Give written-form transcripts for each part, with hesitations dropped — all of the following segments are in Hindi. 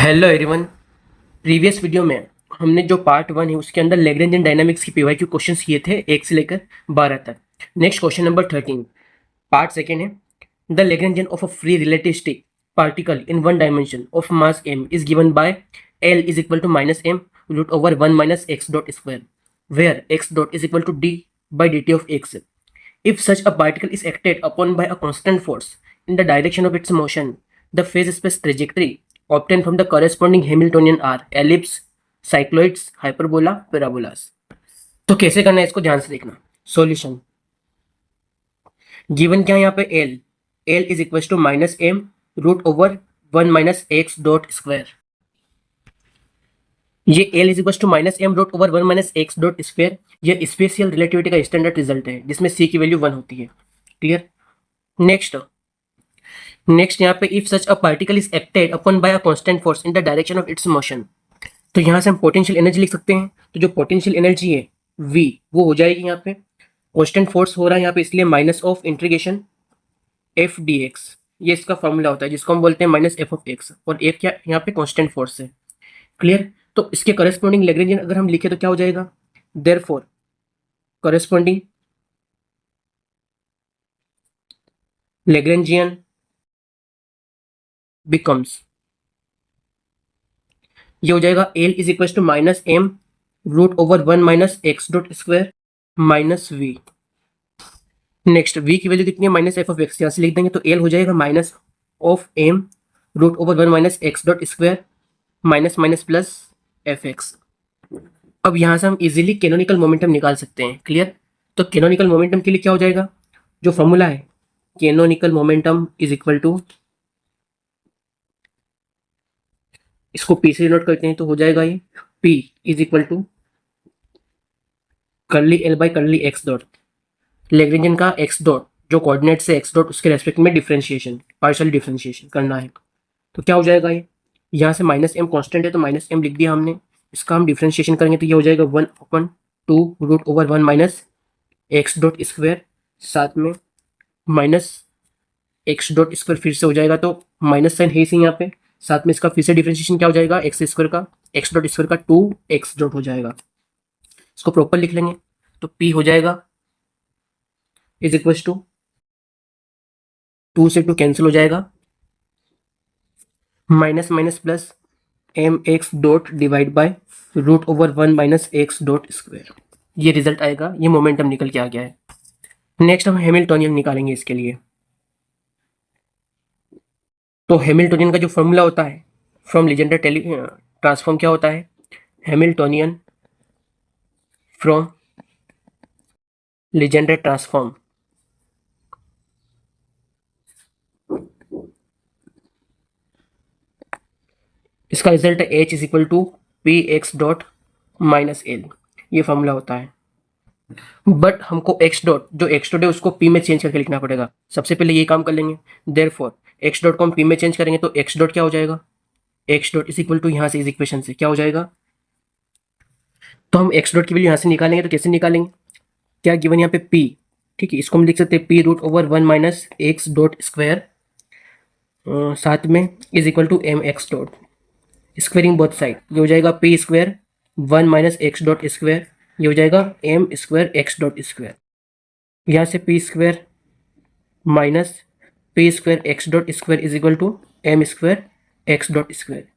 Hello everyone. प्रीवियस वीडियो में हमने जो पार्ट 1 है उसके अंदर लैग्रेंजियन डायनामिक्स की पीवाईक्यू क्वेश्चंस किए थे 1 से लेकर 12 तक। Next question number 13 part second है। The Lagrangian of a free relativistic particle in one dimension of mass m is given by l is equal to minus m root over 1 minus x dot square where x dot is equal to d by dt of x. If such a particle is acted upon by a constant force in the direction of its motion, the phase space trajectory obtained from the corresponding Hamiltonian are ellipse, cycloids, hyperbola, parabolas. तो कैसे करना है इसको ध्यान से देखना। सॉल्यूशन गिवन क्या है यहाँ पे l is equal to minus m root over 1 minus x dot square. ये l is equal to minus m root over 1 minus x dot square ये स्पेशियल रिलेटिविटी का स्टैंडर्ड रिजल्ट है जिसमें c की वैल्यू 1 होती है। क्लियर। नेक्स्ट यहाँ पे if such a particle is acted upon bye a constant force in the direction of its motion, तो यहाँ से हम पोटेंशियल एनर्जी लिख सकते हैं। तो जो पोटेंशियल एनर्जी है v वो हो जाएगी यहाँ पे कांस्टेंट फोर्स हो रहा है यहाँ पे इसलिए minus of integration F D x, ये इसका फॉर्मूला होता है जिसको हम बोलते हैं माइनस एफ ऑफ एक्स, और एफ क्या यहाँ पे कांस्टेंट फोर्स है। क्लियर। तो इसके करस्पॉन्डिंग लैग्रेंजियन अगर हम लिखे तो क्या हो जाएगा, देयरफॉर करस्पॉन्डिंग लैग्रेंजियन बिकम्स, ये हो जाएगा L is equal to minus M root over 1 minus x dot square minus V. Next v की वैल्यू कितनी है माइनस एफ ऑफ एक्स, यहाँ से लिख देंगे तो एल हो जाएगा minus of m root over 1 minus x dot square minus minus plus f x. अब यहाँ से हम इजीली कैनोनिकल मोमेंटम निकाल सकते हैं। क्लियर। तो कैनोनिकल मोमेंटम के लिए क्या हो जाएगा, जो फॉर्मूला है canonical momentum is equal to, इसको पी से नोट करते हैं तो हो जाएगा ये p is equal to curly L by curly x dot, Lagrangian का एक्स डॉट जो कोऑर्डिनेट से एक्स डॉट उसके रेस्पेक्ट में डिफरेंशिएशन पार्शियल डिफरेंशिएशन करना है। तो क्या हो जाएगा ये, यहाँ से माइनस एम कॉन्स्टेंट है तो माइनस एम लिख दिया हमने, इसका हम डिफरेंशिएशन करेंगे तो ये हो जाएगा 1/2 root over 1 minus x dot square, साथ में माइनस एक्स डॉट स्क्वायर फिर से हो जाएगा तो माइनस साइन है इसी यहाँ पे, साथ में इसका फिर से डिफरेंशिएशन क्या हो जाएगा एक्स स्क्वायर का, एक्स डॉट स्क्वायर का 2x डॉट हो जाएगा। इसको प्रॉपर लिख लेंगे तो p हो जाएगा इज इक्वल टू 2 से 2 कैंसिल हो जाएगा, minus minus plus m x dot divide by root over 1 minus x dot square, ये रिजल्ट आएगा। ये मोमेंटम निकल के आ गया है। नेक्स्ट हम हैमिल्टोनियन निकालेंगे इसके लिए। तो हैमिल्टोनियन का जो फॉर्मूला होता है फ्रॉम लीजेंडर ट्रांसफॉर्म क्या होता है, हैमिल्टोनियन फ्रॉम लीजेंडर ट्रांसफॉर्म इसका रिजल्ट है h is equal to p x dot minus l, ये फॉर्मूला होता है। बट हमको x डॉट जो x डॉट है उसको p में चेंज करके लिखना पड़ेगा। सबसे पहले ये काम कर लेंगे, देयरफॉर x डॉट को हम p में चेंज करेंगे तो x डॉट क्या हो जाएगा, x dot is equal to यहाँ से इस इक्वेशन से क्या हो जाएगा, तो हम x डॉट की वैल्यू यहाँ से निकालेंगे तो कैसे निकालेंगे, क्या गिवन यहाँ पे p, ठीक है इसको हम लिख सकते हैं p root over 1 minus x dot square साथ में is equal to m x dot squaring both side, ये हो जाएगा p square 1 minus x dot square, ये हो जाएगा m square x dot square, यहाँ से p square minus p square x dot square is equal to m square x dot square.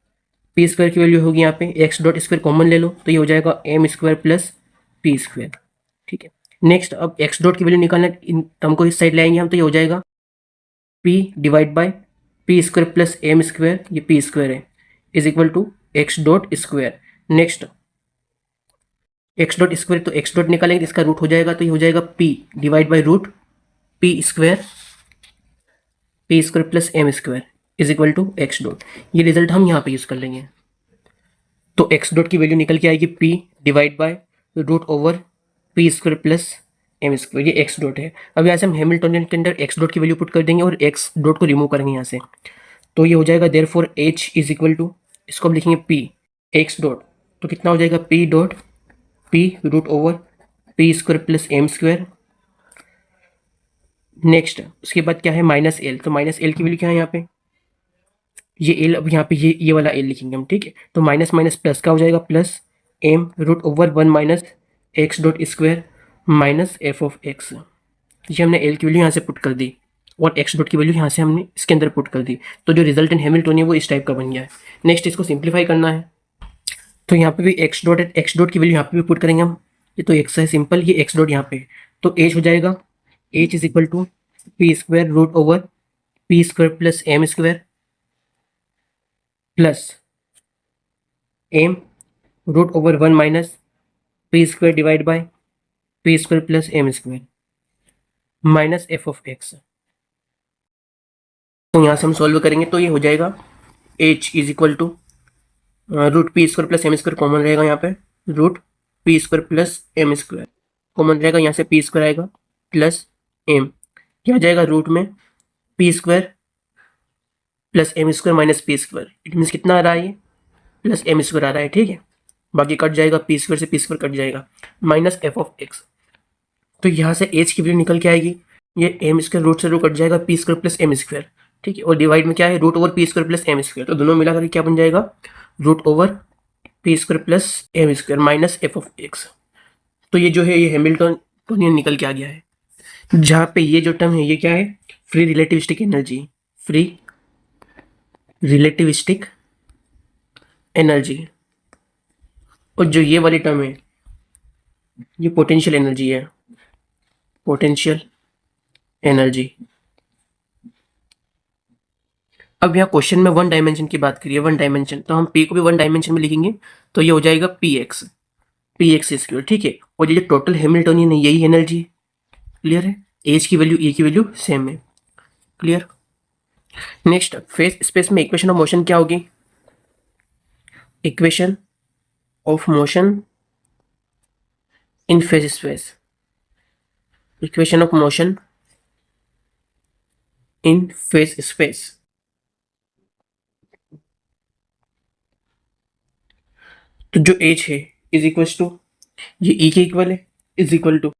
p square की वैल्यू होगी यहाँ पे एक्स डॉट स्क्वायर कॉमन ले लो तो ये हो जाएगा m square plus p square. ठीक है। नेक्स्ट अब एक्स डॉट की वैल्यू निकालना, इन टर्म को इस साइड लाएंगे हम तो ये हो जाएगा p divide by p square plus m square, ये p स्क्वायर है is equal to x dot square. Next x dot square तो एक्स डॉट निकालेंगे इसका रूट हो जाएगा तो ये हो जाएगा p divide by root p square plus m square is equal to x dot, ये रिजल्ट हम यहाँ पे यूज कर लेंगे। तो एक्स डॉट की वैल्यू निकल के आएगी p divide by root over p square plus m square, ये एक्स डॉट है। अब यहाँ से हम हैमिल्टोनियन के अंदर एक्स डॉट की वैल्यू पुट कर देंगे और एक्स डॉट को रिमूव करेंगे यहाँ से, तो ये हो जाएगा therefore h is equal to, इसको हम लिखेंगे p एक्स डॉट, तो कितना हो जाएगा p dot p root over p square plus m square. Next उसके बाद क्या है माइनस एल, तो माइनस एल की वैल्यू क्या है यहाँ पे ये एल, अब यहाँ पे ये वाला एल लिखेंगे हम, ठीक है। तो माइनस माइनस प्लस का हो जाएगा, plus m root over 1 minus x dot square minus f of x. ये हमने एल की वैल्यू यहाँ से पुट कर दी और एक्स डॉट की वैल्यू यहाँ से हमने इसके अंदर पुट कर दी। तो जो रिजल्टेंट हैमिल्टन है वो इस टाइप का बन गया है। नेक्स्ट इसको सिंप्लीफाई करना है, तो यहाँ पे भी एक्स डॉट की वैल्यू यहाँ पे भी पुट करेंगे हम। ये तो एक्स है सिंपल, ये एक्स डॉट यहाँ पे, तो एच हो जाएगा h is equal to p square root over p square plus m square plus m root over 1 minus p square divide by p square plus m square minus f of x. तो यहाँ से हम सॉल्व करेंगे तो ये हो जाएगा h is equal to root p square plus m square common रहेगा, यहाँ पे root p square plus m square common रहेगा, यहाँ से पी स्क्वायर आएगा प्लस एम, क्या आ जाएगा रूट में p square plus m square minus p square, it means कितना आ रहा है ये प्लस एम स्क्वायर आ रहा है, ठीक है। बाकी कट जाएगा, पी स्क्वायर से पी स्क्वायर कट जाएगा, माइनस एफ ऑफ एक्स। तो यहाँ से एच की वैल्यू निकल के आएगी, ये एम स्क्वायर रूट से रूट कट जाएगा, p square plus m square, ठीक है। और डिवाइड में क्या है root over p square plus m square, तो दोनों मिलाकर क्या बन जाएगा root over p square plus m square minus f of x. तो ये जो है ये हैमिल्टनियन निकल के आ गया है, जहाँ पे ये जो टर्म है ये क्या है free relativistic energy, free relativistic energy. और जो ये वाली टर्म है ये पोटेंशियल एनर्जी है, पोटेंशियल एनर्जी। अब यहाँ क्वेश्चन में वन डायमेंशन की बात करिए, वन डायमेंशन, तो हम पी को भी वन डायमेंशन में लिखेंगे, तो ये हो जाएगा पी एक्स स्क्वायर, ठीक है। और ये जो टोटल हैमिल्टनियन है यही एनर्जी, क्लियर है। एच की वैल्यू ए की वैल्यू सेम है, क्लियर। नेक्स्ट फेस स्पेस में इक्वेशन ऑफ मोशन क्या होगी, equation of motion in face space, equation of motion in face space. तो जो एच है इज इक्वल टू ये ई के इक्वल है, इज इक्वल टू,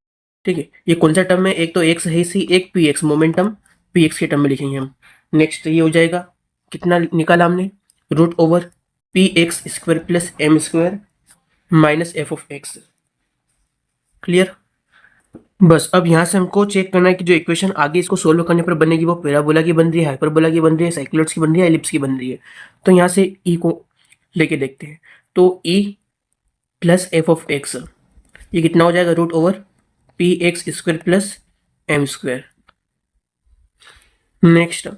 ठीक है। ये कौन सा टर्म है, एक तो एक्स है सी, एक P x, momentum P x के टर्म में लिखेंगे हम। नेक्स्ट ये हो जाएगा कितना निकाला हमने root over p x square plus m square minus f of x, clear. बस अब यहाँ से हमको चेक करना है कि जो इक्वेशन आगे इसको सोल्व करने पर बनेगी वो पैराबोला की बन रही है, हाइपरबोला की बन रही है, साइक्लॉइड्स की बन रही है, एलिप्स की बन रही है। तो यहाँ से ई को लेके देखते हैं, तो e plus f of x ये कितना हो जाएगा root over p x square plus m square. Next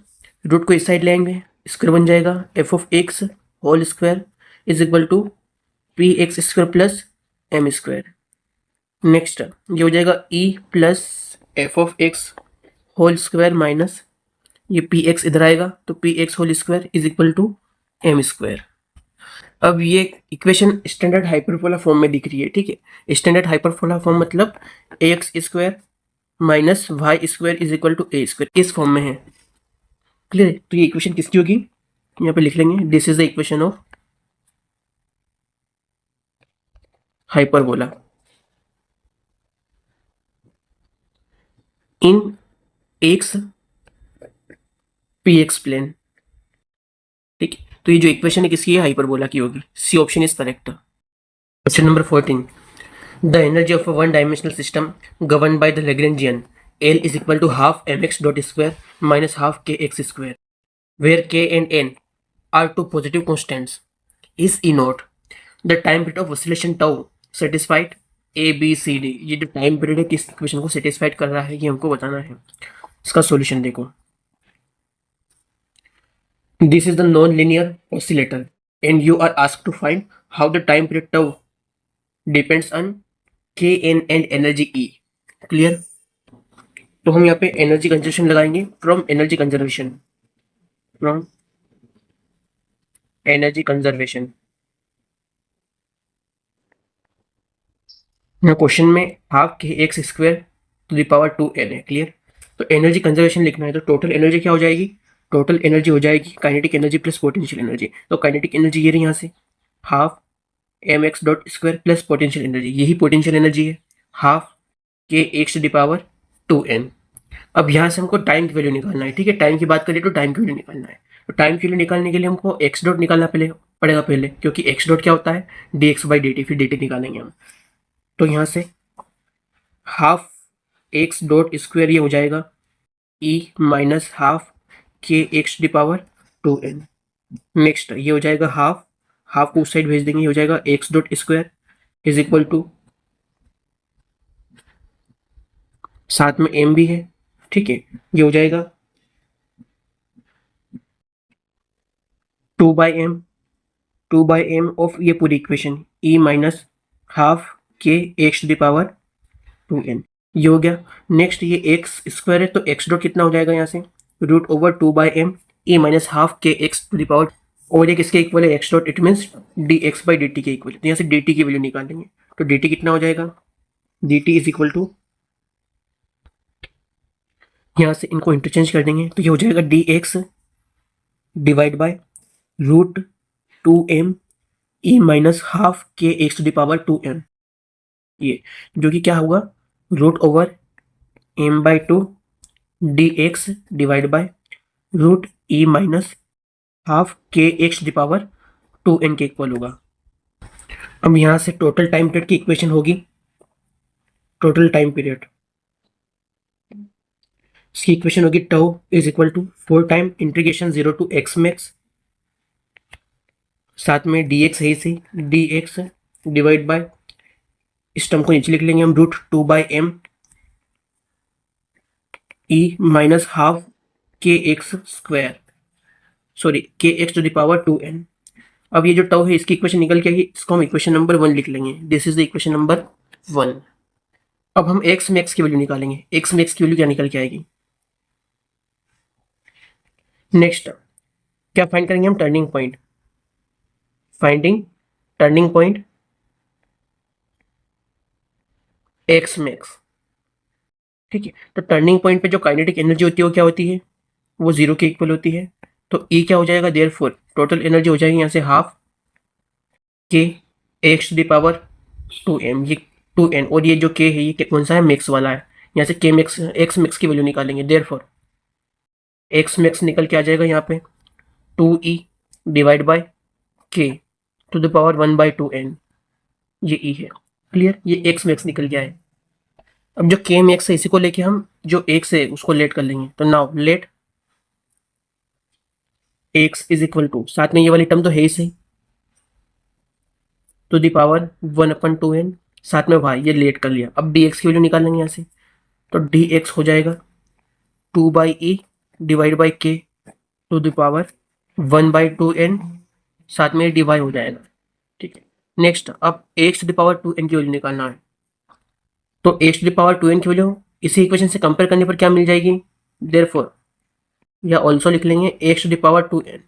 root को इस साइड लेंगे, स्क्वायर बन जाएगा f of x whole square is equal to p x square plus m square. Next ये हो जाएगा e plus f of x whole square minus ये पी एक्स इधर आएगा, तो p x whole square is equal to m square. अब ये इक्वेशन स्टैंडर्ड हाइपरबोला फॉर्म में दिख रही है, ठीक है। स्टैंडर्ड हाइपरबोला फॉर्म मतलब x square minus y square is equal to a square, इस फॉर्म में है, क्लियर। तो ये इक्वेशन किसकी होगी, यहाँ पे लिख लेंगे this is the equation of hyperbola in x p x plane, ठीक है। तो ये जो इक्वेशन है किसकी है, हाइपरबोला की होगी, C option is correct. Question number 14, the energy of a one dimensional system govern by the Lagrangian L is equal to half mx dot square minus half kx square, where k and n are two positive constants, is E naught the time period of oscillation tau satisfied A B C D। ये जो टाइम पीरियड है किस इक्वेशन को सेटिस्फाइड कर रहा है ये हमको बताना है। इसका सॉल्यूशन देखो, this is the non linear oscillator and you are asked to find how the time period tau depends on k n and energy E, clear. तो हम यहाँ पे एनर्जी कंजर्वेशन लगाएंगे, from energy conservation, from energy conservation. यहाँ क्वेश्चन में half k x square to the power 2n है, क्लियर। तो एनर्जी कंजर्वेशन लिखना है, तो टोटल एनर्जी क्या हो जाएगी, टोटल एनर्जी हो जाएगी kinetic energy plus potential energy. तो काइनेटिक एनर्जी ये रही यहाँ से half m x dot square plus potential energy, यही पोटेंशियल एनर्जी है half k x to the power 2n। अब यहाँ से हमको टाइम की वैल्यू निकालना है, ठीक है। टाइम की बात करें तो टाइम की वैल्यू निकालना है, टाइम पीरियड निकालने के लिए हमको एक्स डॉट निकालना पड़ेगा पहले, क्योंकि एक्स डॉट क्या होता है, D x by D T, फिर डी टी निकालेंगे हम। तो यहाँ से हाफ एक्स डॉट स्क्वायर ये हो जाएगा ई minus half k x D power 2n। Next ये हो जाएगा हाफ, हाफ को उस साइड भेज देंगे, ये हो जाएगा x dot square is equal to, साथ में एम भी है, ठीक है, ये हो जाएगा 2/m ऑफ ये पूरी equation e minus half k x the power 2n, ये हो गया। नेक्स्ट ये एक्स स्क्वायर है, तो एक्स डॉट कितना हो जाएगा यहाँ से, root over 2/m e minus half k x to the power, और ये किसके इक्वल है, x dot, it means d x by D t के इक्वल है। तो यहाँ से डी टी की वैल्यू निकालेंगे, तो डी टी कितना हो जाएगा, d t is equal to, यहाँ से इनको इंटरचेंज कर देंगे, तो ये हो जाएगा d x divide by root 2m e minus half k x to the power 2n, ये जो कि क्या होगा, root over m by 2 d x divide by root e minus half k x the power 2n के इक्वल होगा। अब यहाँ से टोटल टाइम पीरियड की इक्वेशन होगी, टोटल टाइम पीरियड, इसकी इक्वेशन होगी tau is equal to 4 time integration 0 to x max, साथ में डी एक्स है इसी, डी एक्स डिवाइड बाय, इस टर्म को नीचे लिख लेंगे हम, root 2/m e minus half k x square, sorry k x to the power 2n। अब ये जो टाउ है इसकी इक्वेशन निकल के आएगी, इसको हम इक्वेशन नंबर 1 लिख लेंगे, this is the equation number 1। अब हम एक्स मैक्स की वैल्यू निकालेंगे, एक्स मैक्स की वैल्यू क्या निकल के आएगी। नेक्स्ट क्या फाइंड करेंगे हम, turning point, finding turning point x max, ठीक है। तो टर्निंग पॉइंट पे जो काइनेटिक एनर्जी होती है वो क्या होती है, वो 0 के इक्वल होती है। तो ई क्या हो जाएगा, देयरफॉर टोटल एनर्जी हो जाएगी यहाँ से half k x to the power 2m, ये 2n, और ये जो k है ये कौन सा है, मैक्स वाला है, यहाँ से k मैक्स एक्स मैक्स की वैल्यू निकालेंगे, देयरफॉर एक्स मैक्स निकल के आ जाएगा यहाँ पे 2e divide by k to the power 1/2n, ये e है, क्लियर, ये एक्स मैक्स निकल गया है। अब जो k मैक्स है इसी को लेके हम जो x है उसको लेट कर लेंगे, तो now let x is equal to, साथ में ये वाली टर्म तो है ही सही, टू द पावर 1/2n, साथ में y, ये लेट कर लिया। अब dx की वैल्यू निकालेंगे यहाँ से, तो dx हो जाएगा 2/e divide by k to the power 1/2n, साथ में dy हो जाएगा, ठीक है। नेक्स्ट अब x to the power 2n की वैल्यू निकालना है, तो x to the power 2n की वैल्यू इसी इक्वेशन से कंपेयर करने पर क्या मिल जाएगी, देयरफॉर या ऑल्सो लिख लेंगे x to the power 2n,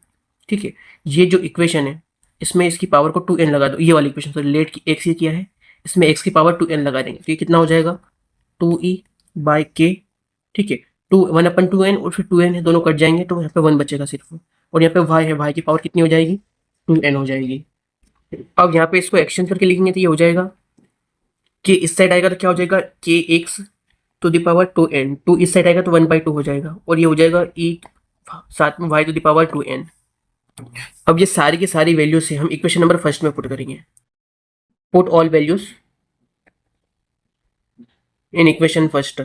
ठीक है। ये जो इक्वेशन है इसमें इसकी पावर को 2n लगा दो, ये वाली इक्वेशन, सॉरी लेट की x ये किया है, इसमें x की पावर 2n लगा देंगे, तो ये कितना हो जाएगा 2e बाई k, ठीक है, 1/2n, और फिर 2n है, दोनों कट जाएंगे तो यहाँ पे 1 बचेगा सिर्फ, और यहाँ पे y है, y की पावर कितनी हो जाएगी 2n हो जाएगी। अब यहाँ पे इसको एक्सचेंज करके लिखेंगे तो ये हो जाएगा कि इस साइड आएगा तो क्या हो जाएगा के x to the power 2n, 2 इस साइड आएगा तो 1/2 हो जाएगा, और ये हो जाएगा e साथ में y to the power 2n। अब ये सारी की सारी वैल्यू से हम इक्वेशन नंबर फर्स्ट में पुट करेंगे, put all values in equation first,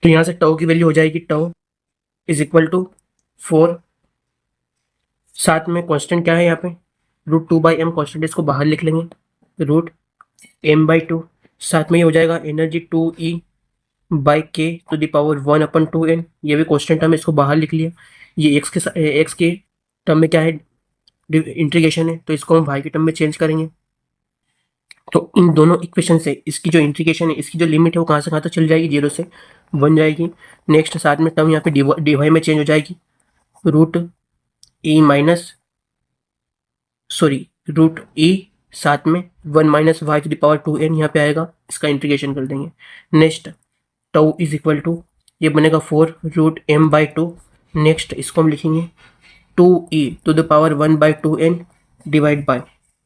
तो यहाँ से टाउ की वैल्यू हो जाएगी टाउ इज इक्वल टू 4, साथ में कांस्टेंट क्या है यहाँ पे, रूट 2/m कांस्टेंट, इसको बाहर लिख लेंगे, रूट m/2, साथ में ये हो जाएगा energy 2e by k to the power 1/2n, ये भी कांस्टेंट टर्म है, इसको बाहर लिख लिया। ये x के टर्म में क्या है, इंटीग्रेशन है, तो इसको हम y के टर्म में चेंज करेंगे। तो इन दोनों इक्वेशन से इसकी जो इंटीग्रेशन है, इसकी जो लिमिट है वो कहाँ से कहाँ तक चल जाएगी, 0 से 1 जाएगी। नेक्स्ट साथ में टर्म यहाँ पे dy में चेंज हो जाएगी, root e minus, sorry root e, साथ में 1 minus y to the power 2n यहाँ पे आएगा, इसका इंटीग्रेशन कर देंगे। Next tau is equal to, ये बनेगा 4 रूट m/2, नेक्स्ट इसको हम लिखेंगे 2e to the power 1/2n divide by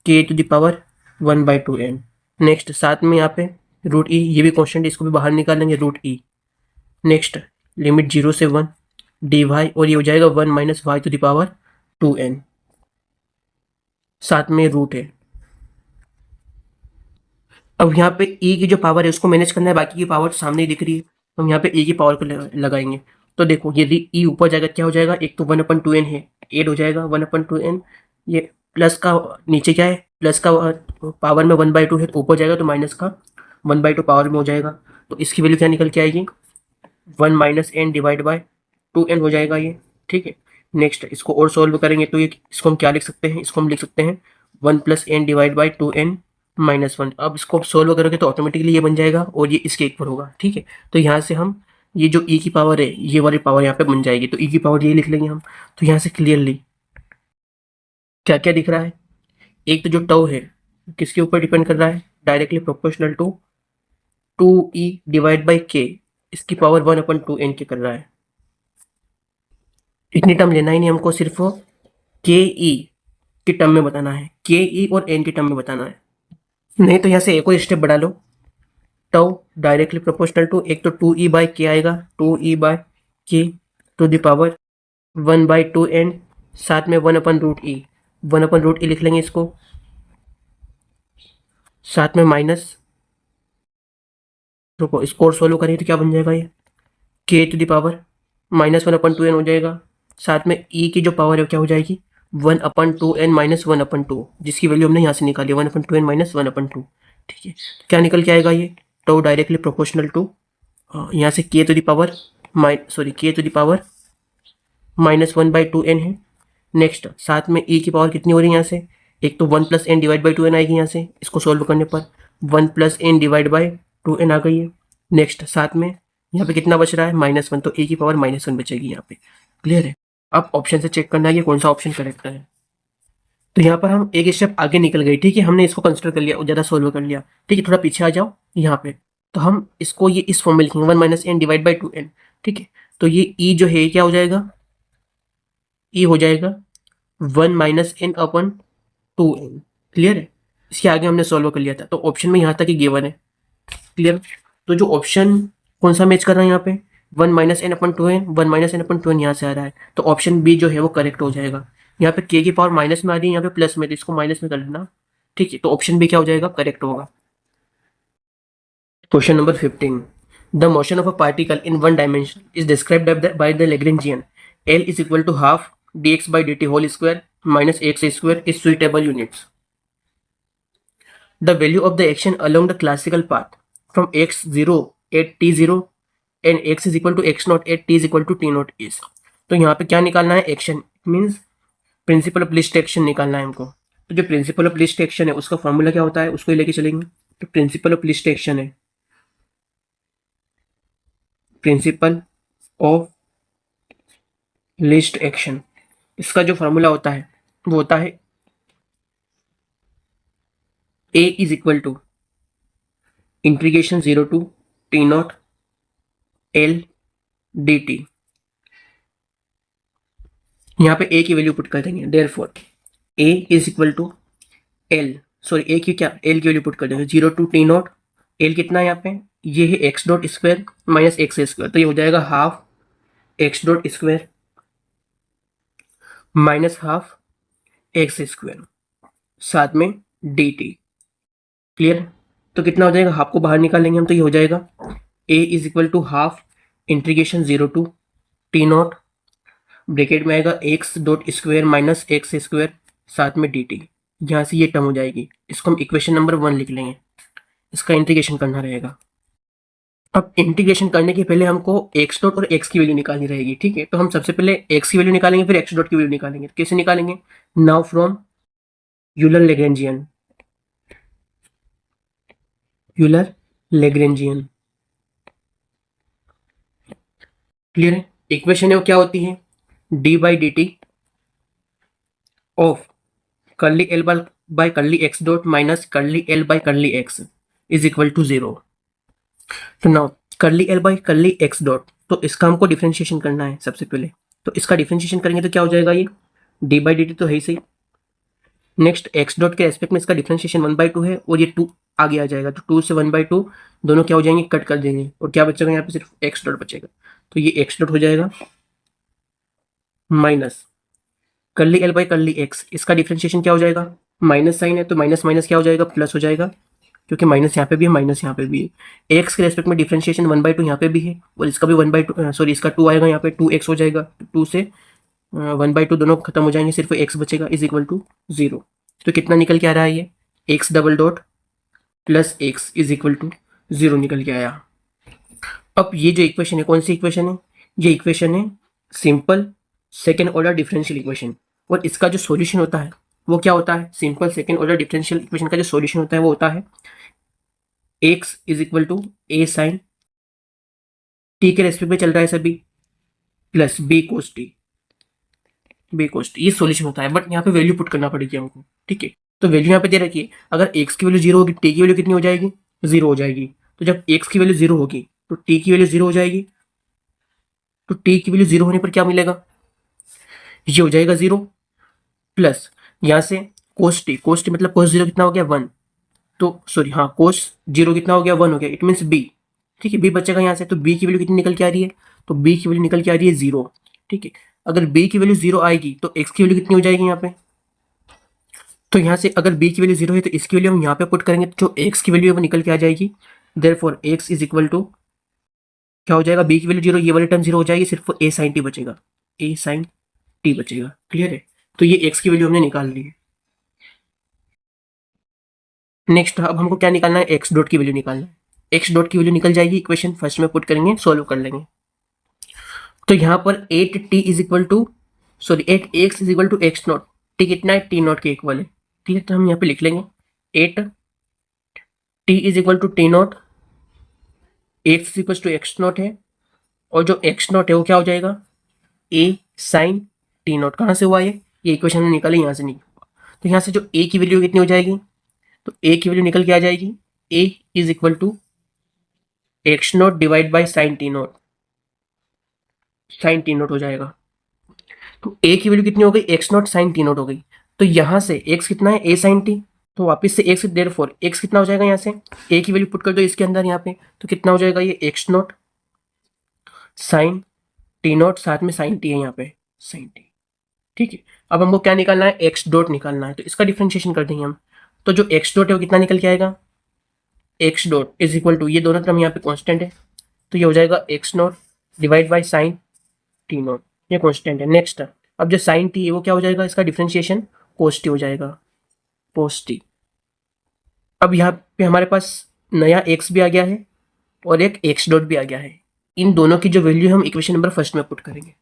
k to the power 1/2n। Next साथ में यहाँ पे रूट e, ये भी कॉन्स्टेंट, इसको भी बाहर निकालेंगे, रूट e। नेक्स्ट लिमिट 0 से 1, डी वाई, और ये हो जाएगा 1 minus y to the power 2n, साथ में रूट है। अब यहाँ पे e की जो पावर है उसको मैनेज करना है, बाकी की पावर सामने ही दिख रही है, तो हम यहाँ पे e की पावर को लगाएंगे। तो देखो यदि e ऊपर जाएगा क्या हो जाएगा, एक तो 1/2n है, एड हो जाएगा 1/2n, ये प्लस का नीचे क्या है, प्लस का पावर में 1/2 है, तो ऊपर जाएगा तो माइनस का 1/2 पावर में हो जाएगा। तो इसकी वैल्यू क्या निकल के आएगी, 1 minus N divide by 2n हो जाएगा ये, ठीक है। नेक्स्ट इसको और सोल्व करेंगे तो ये इसको हम क्या लिख सकते हैं, इसको हम लिख सकते हैं 1 plus n divide by 2n minus 1। अब इसको सोल्व करोगे तो ऑटोमेटिकली ये बन जाएगा और ये इसके इक्वल होगा, ठीक है। तो यहाँ से हम ये जो e की पावर है ये वाली पावर यहाँ पे बन जाएगी, तो e की पावर ये लिख लेंगे हम। तो यहाँ से क्लियरली क्या क्या दिख रहा है, एक तो जो टो है किसके ऊपर डिपेंड कर रहा है, directly proportional to 2e divide by k, इसकी पावर 1/2n के कर रहा है। इतनी टर्म लेना ही नहीं हमको, सिर्फ के ई की टर्म में बताना है, के ई और एन की टर्म में बताना है। नहीं तो यहाँ से एक और स्टेप बढ़ा लो, टो डायरेक्टली प्रोपोर्शनल टू, एक तो 2e बाई के आएगा, 2e बाई के टू द पावर 1/2n, साथ में 1/√e, 1/√e लिख लेंगे इसको, साथ में माइनस, रुको इसको और सोल्व करेंगे तो क्या बन जाएगा, ये के टू द पावर -1/2n हो जाएगा, साथ में e की जो पावर है क्या हो जाएगी 1/2n माइनस 1/2, जिसकी वैल्यू हमने यहाँ से निकाली 1/2n माइनस 1/2, ठीक है। क्या निकल के आएगा, ये टो डायरेक्टली प्रोपोर्शनल टू, यहाँ से के टू द पावर के टू द पावर -1/2n है। नेक्स्ट साथ में e की पावर कितनी हो रही है यहाँ से, एक तो 1 plus n divide by 2n आएगी, यहाँ से इसको सोल्व करने पर 1 plus n divide by 2n आ गई है। नेक्स्ट साथ में यहाँ पे कितना बच रहा है -1, तो e की पावर -1 बचेगी यहाँ पे, क्लियर है। अब ऑप्शन से चेक करना है कि कौन सा ऑप्शन करेक्ट है। तो यहाँ पर हम एक स्टेप आगे निकल गए, ठीक है, हमने इसको कंसिडर कर लिया और ज़्यादा सोल्व कर लिया, ठीक है। थोड़ा पीछे आ जाओ यहाँ पे, तो हम इसको ये इस फॉर्म में लिखेंगे 1 minus N divide by 2n, ठीक है। तो ये e जो है क्या हो जाएगा, e हो जाएगा 1 माइनस एन अपन 2n, क्लियर है। इसके आगे हमने सॉल्व कर लिया था, तो ऑप्शन में यहाँ तक ही गिवन है, क्लियर। तो जो ऑप्शन कौन सा मैच कर रहा है यहाँ पे, 1 माइनस एन अपन 2n, 1 माइनस एन अपन 2n यहाँ से आ रहा है, तो ऑप्शन बी जो है वो करेक्ट हो जाएगा। यहाँ पे k की पावर माइनस में आ रही है, यहाँ पे प्लस में, तो इसको माइनस में कर लेना, ठीक है। तो ऑप्शन बी क्या हो जाएगा, करेक्ट होगा। Question number 15, the motion of a particle in one dimension is described by the Lagrangian L is equal to half dx by dt whole square minus x square is suitable units. The value of the action along the classical path from x0 at t0 and x is equal to x0 at t is equal to t0 is. तो यहाँ पे क्या निकालना है, action means principal of least action निकालना है हमको। तो जो प्रिंसिपल ऑफ लीस्ट एक्शन है उसका फॉर्मूला क्या होता है, उसको ही लेके चलेंगे। तो प्रिंसिपल ऑफ लीस्ट एक्शन है, प्रिंसिपल ऑफ लीस्ट एक्शन, इसका जो फॉर्मूला होता है वो होता है a is equal to integration 0 to t0 l dt। यहाँ पे a की वैल्यू पुट कर देंगे, therefore a is equal to l, sorry a की क्या, l की वैल्यू पुट कर देंगे 0 टू t0, l कितना है यहाँ पे, ये है x dot square minus x square, तो ये हो जाएगा half x dot square minus half x square, साथ में dt, क्लियर। तो कितना हो जाएगा, हाफ को बाहर निकालेंगे हम, तो ये हो जाएगा a is equal to half integration 0 to t0, bracket में आएगा x dot square minus x square, साथ में dt। यहाँ से ये टर्म हो जाएगी, इसको हम इक्वेशन नंबर 1 लिख लेंगे, इसका इंटीग्रेशन करना रहेगा। अब इंटीग्रेशन करने के पहले हमको x डॉट और x की वैल्यू निकालनी रहेगी, ठीक है। तो हम सबसे पहले x की वैल्यू निकालेंगे, फिर x डॉट की वैल्यू निकालेंगे। तो कैसे निकालेंगे, now from Euler Lagrangian, Euler Lagrangian, clear है। इक्वेशन है वो क्या होती है, d by D T of curly l by curly x dot minus curly l by curly x is equal to 0। तो now curly l by curly x dot, तो इसका हमको डिफ्रेंशिएशन करना है सबसे पहले। तो इसका डिफ्रेंशिएशन करेंगे तो क्या हो जाएगा, ये डी बाई डी टी तो है ही सही। नेक्स्ट एक्स डॉट के रेस्पेक्ट में इसका डिफ्रेंशिएशन 1/2 है, और ये 2 आगे आ जाएगा, तो 2 से 1/2 दोनों क्या हो जाएंगे, कट कर देंगे, और क्या बचेगा यहाँ पे, सिर्फ एक्स डॉट बचेगा। तो ये एक्स डॉट हो जाएगा minus curly L by curly x, इसका डिफ्रेंशिएशन क्या हो जाएगा, माइनस साइन है तो माइनस माइनस क्या हो जाएगा, प्लस हो जाएगा, क्योंकि माइनस यहाँ पे भी है माइनस यहाँ पे भी है। एक्स के रेस्पेक्ट में डिफ्रेंशिएशन 1/2 यहाँ पे भी है और इसका भी 1/2, सॉरी इसका 2 आएगा यहाँ पे, 2x हो जाएगा, 2 से 1/2 दोनों खत्म हो जाएंगे, सिर्फ x बचेगा, इज इक्वल टू 0। तो कितना निकल के आ रहा है ये, x double dot plus x is equal to 0 निकल के आया। अब ये जो इक्वेशन है कौन सी इक्वेशन है, ये इक्वेशन है simple second order differential equation, और इसका जो सॉल्यूशन होता है वो क्या होता है, simple second order differential equation का जो सॉल्यूशन होता है वो होता है x is equal to a sine t के रेस्पेक्ट में चल रहा है सभी, plus b cos t, b cos t, ये सॉल्यूशन होता है। बट यहाँ पे वैल्यू पुट करना पड़ेगी हमको, ठीक है। तो वैल्यू यहाँ पे दे रखी है, अगर x की वैल्यू 0 होगी, t की वैल्यू कितनी हो जाएगी, 0 हो जाएगी। तो जब x की वैल्यू 0 होगी तो t की वैल्यू 0 हो जाएगी, तो t की वैल्यू 0 होने पर क्या मिलेगा, ये हो जाएगा 0, प्लस यहाँ से कोस टी मतलब कोस 0 कितना हो गया 1, तो सॉरी हाँ कोस 0 कितना हो गया 1 हो गया, इट मीन्स b, ठीक है, b बचेगा यहाँ से, तो b की वैल्यू कितनी निकल के आ रही है, तो b की वैल्यू निकल के आ रही है 0, ठीक है। अगर b की वैल्यू 0 आएगी तो x की वैल्यू कितनी हो जाएगी यहाँ पे, तो यहाँ से अगर b की वैल्यू 0 है तो इसकी वैल्यू हम यहाँ पे पुट करेंगे, तो जो x की वैल्यू है वो निकल के आ जाएगी, therefore x is equal to क्या हो जाएगा, b की वैल्यू 0, ये वाली टर्म 0 हो जाएगी, सिर्फ a sin t बचेगा, a sin t बचेगा, क्लियर है। तो ये x की वैल्यू हमने निकाल ली है। नेक्स्ट अब हमको क्या निकालना है, एक्स डॉट की वैल्यू निकालना है, एक्स डॉट की वैल्यू निकल जाएगी, इक्वेशन फर्स्ट में पुट करेंगे, सॉल्व कर लेंगे। तो यहाँ पर 8t is equal to, sorry 8x is equal to x not, t कितना है, टी नॉट के इक्वल है, ठीक है। तो हम यहाँ पे लिख लेंगे 8t is equal to t not, x is equal to x not है, और जो एक्स नॉट है वो क्या हो जाएगा, ए साइन टी नॉट, कहाँ से हुआ ये इक्वेशन हमने निकाली यहाँ से नहीं। तो यहाँ से जो ए की वैल्यू कितनी हो जाएगी, तो ए की वैल्यू निकल के आ जाएगी, a is equal to x not divide by sine t not, sine t not हो जाएगा। तो ए की वैल्यू कितनी हो गई, x not sine t not हो गई, तो यहाँ से एक्स कितना है, ए साइन टी, तो वापस से एक्स देयरफॉर एक्स कितना हो जाएगा, यहाँ से ए की वैल्यू पुट कर दो इसके अंदर यहाँ पे, तो कितना हो जाएगा ये x not sine t not, साथ में साइन टी है यहाँ पे साइन टी, ठीक है। अब हमको क्या निकालना है, एक्स डॉट निकालना है, तो इसका डिफ्रेंशिएशन कर देंगे हम। तो जो एक्स डॉट है वो कितना निकल के आएगा, x dot is equal to, ये दोनों टर्म यहाँ पे कांस्टेंट है, तो ये हो जाएगा x not divide by sine t not, ये कांस्टेंट है। नेक्स्ट अब जो साइन टी है वो क्या हो जाएगा, इसका डिफ्रेंशिएशन कोस टी हो जाएगा, कोस टी। अब यहाँ पे हमारे पास नया एक्स भी आ गया है और एक एक्स डॉट भी आ गया है, इन दोनों की जो वैल्यू हम इक्वेशन नंबर फर्स्ट में पुट करेंगे,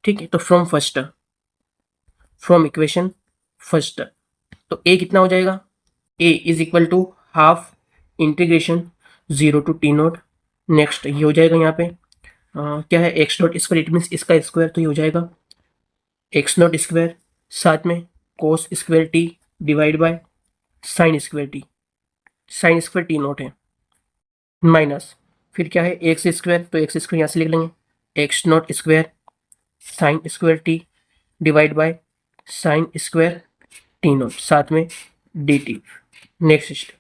ठीक है। तो फ्रॉम इक्वेशन फर्स्ट, तो ए कितना हो जाएगा, a is equal to half integration 0 to t not, next ये हो जाएगा यहाँ पे क्या है, x dot square, it means इसका स्क्वायर, तो ये हो जाएगा एक्स नॉट स्क्वायर, साथ में cos square t divide by sine square t, sine square t not है, माइनस फिर क्या है एक्स स्क्वायर, तो एक्स स्क्वायर यहाँ से लिख लेंगे, x not square sine square t divide by sine square t not, साथ में d t. Next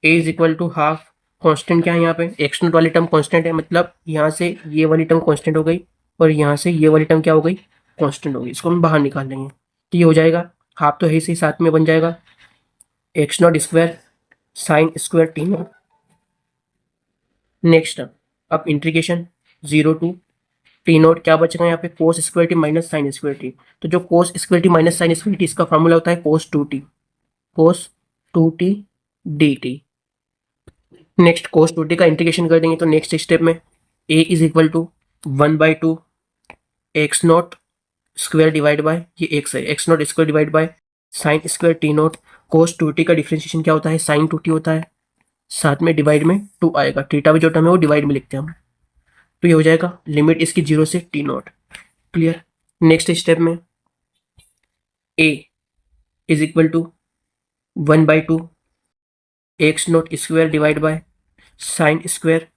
a is equal to half, constant क्या है यहाँ पे, एक्स नॉट वाली टर्म कांस्टेंट है, मतलब यहाँ से ये वाली टर्म कांस्टेंट हो गई और यहाँ से ये वाली टर्म क्या हो गई, कांस्टेंट हो गई, इसको हम बाहर निकाल लेंगे, तो ये हो जाएगा हाफ, तो है ही साथ में बन जाएगा x not square sine square t not. Next अब इंटीग्रेशन 0 टू टी नॉट, क्या बचेगा यहाँ पे, cos square t minus sine square t, तो जो cos square t minus sine square t इसका फॉर्मूला होता है cos 2t, cos 2t d t. Next cos 2t का इंटीग्रेशन कर देंगे, तो नेक्स्ट स्टेप में a is equal to 1/2 x not square divide by, ये एक्स है, x not square divide by sine square t not, cos 2t का डिफ्रेंशिएशन क्या होता है, साइन 2t होता है, साथ में डिवाइड में 2 आएगा, थीटा भी जो टर्म है वो डिवाइड में लिखते हैं हम, तो ये हो जाएगा लिमिट इसकी 0 से t not, clear. Next step में a is equal to 1/2 x not square divide by sine square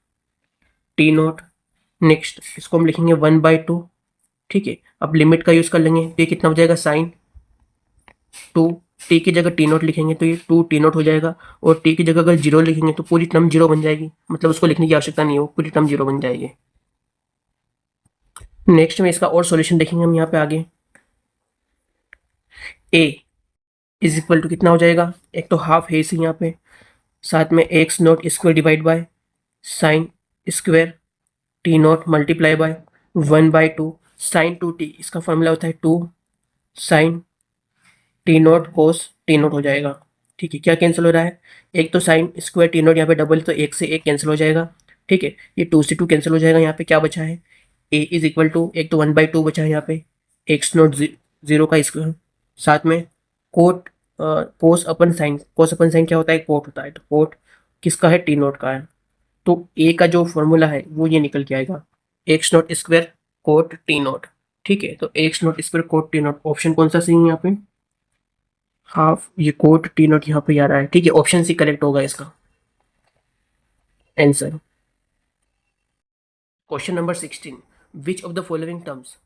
t not, next इसको हम लिखेंगे 1/2, ठीक है। अब लिमिट का यूज कर लेंगे, तो ये कितना हो जाएगा साइन 2, टी की जगह टी नॉट लिखेंगे तो ये 2 टी नॉट हो जाएगा, और टी की जगह अगर 0 लिखेंगे तो पूरी टर्म 0 बन जाएगी, मतलब उसको लिखने की आवश्यकता नहीं है, वो पूरी टर्म 0 बन जाएगी। नेक्स्ट में इसका और सॉल्यूशन देखेंगे हम यहाँ पे आगे। ए इज इक्वल टू कितना हो जाएगा, एक तो हाफ है इसी यहाँ पे, साथ में x not square divide by sine square t not multiply by 1/2 sine 2t, इसका फॉर्मूला होता है 2 sine t not cos t not हो जाएगा। ठीक है, क्या कैंसिल हो रहा है, एक तो साइन स्क्वायर टी नॉट यहाँ पे डबल, तो एक से एक कैंसिल हो जाएगा। ठीक है, ये 2 से 2 कैंसिल हो जाएगा, यहाँ पे क्या बचा है, ए इज इक्वल टू, एक तो 1/2 बचा है यहाँ पे, एक्स नॉट जीरो का स्क्वायर, साथ में कोट कोस अपन साइन क्या होता है, कोट होता है, तो कोट किसका है, टी नॉट का है। तो ए का जो फॉर्मूला है वो ये निकल के आएगा, x not square coat T not. ठीक है, तो x not square coat T not, option कौन सा सही है यहाँ पे, हाफ, ये कोट टी नॉट यहाँ पे आ रहा है। ठीक है, ऑप्शन सी करेक्ट होगा इसका answer. Question number 16, which of the following terms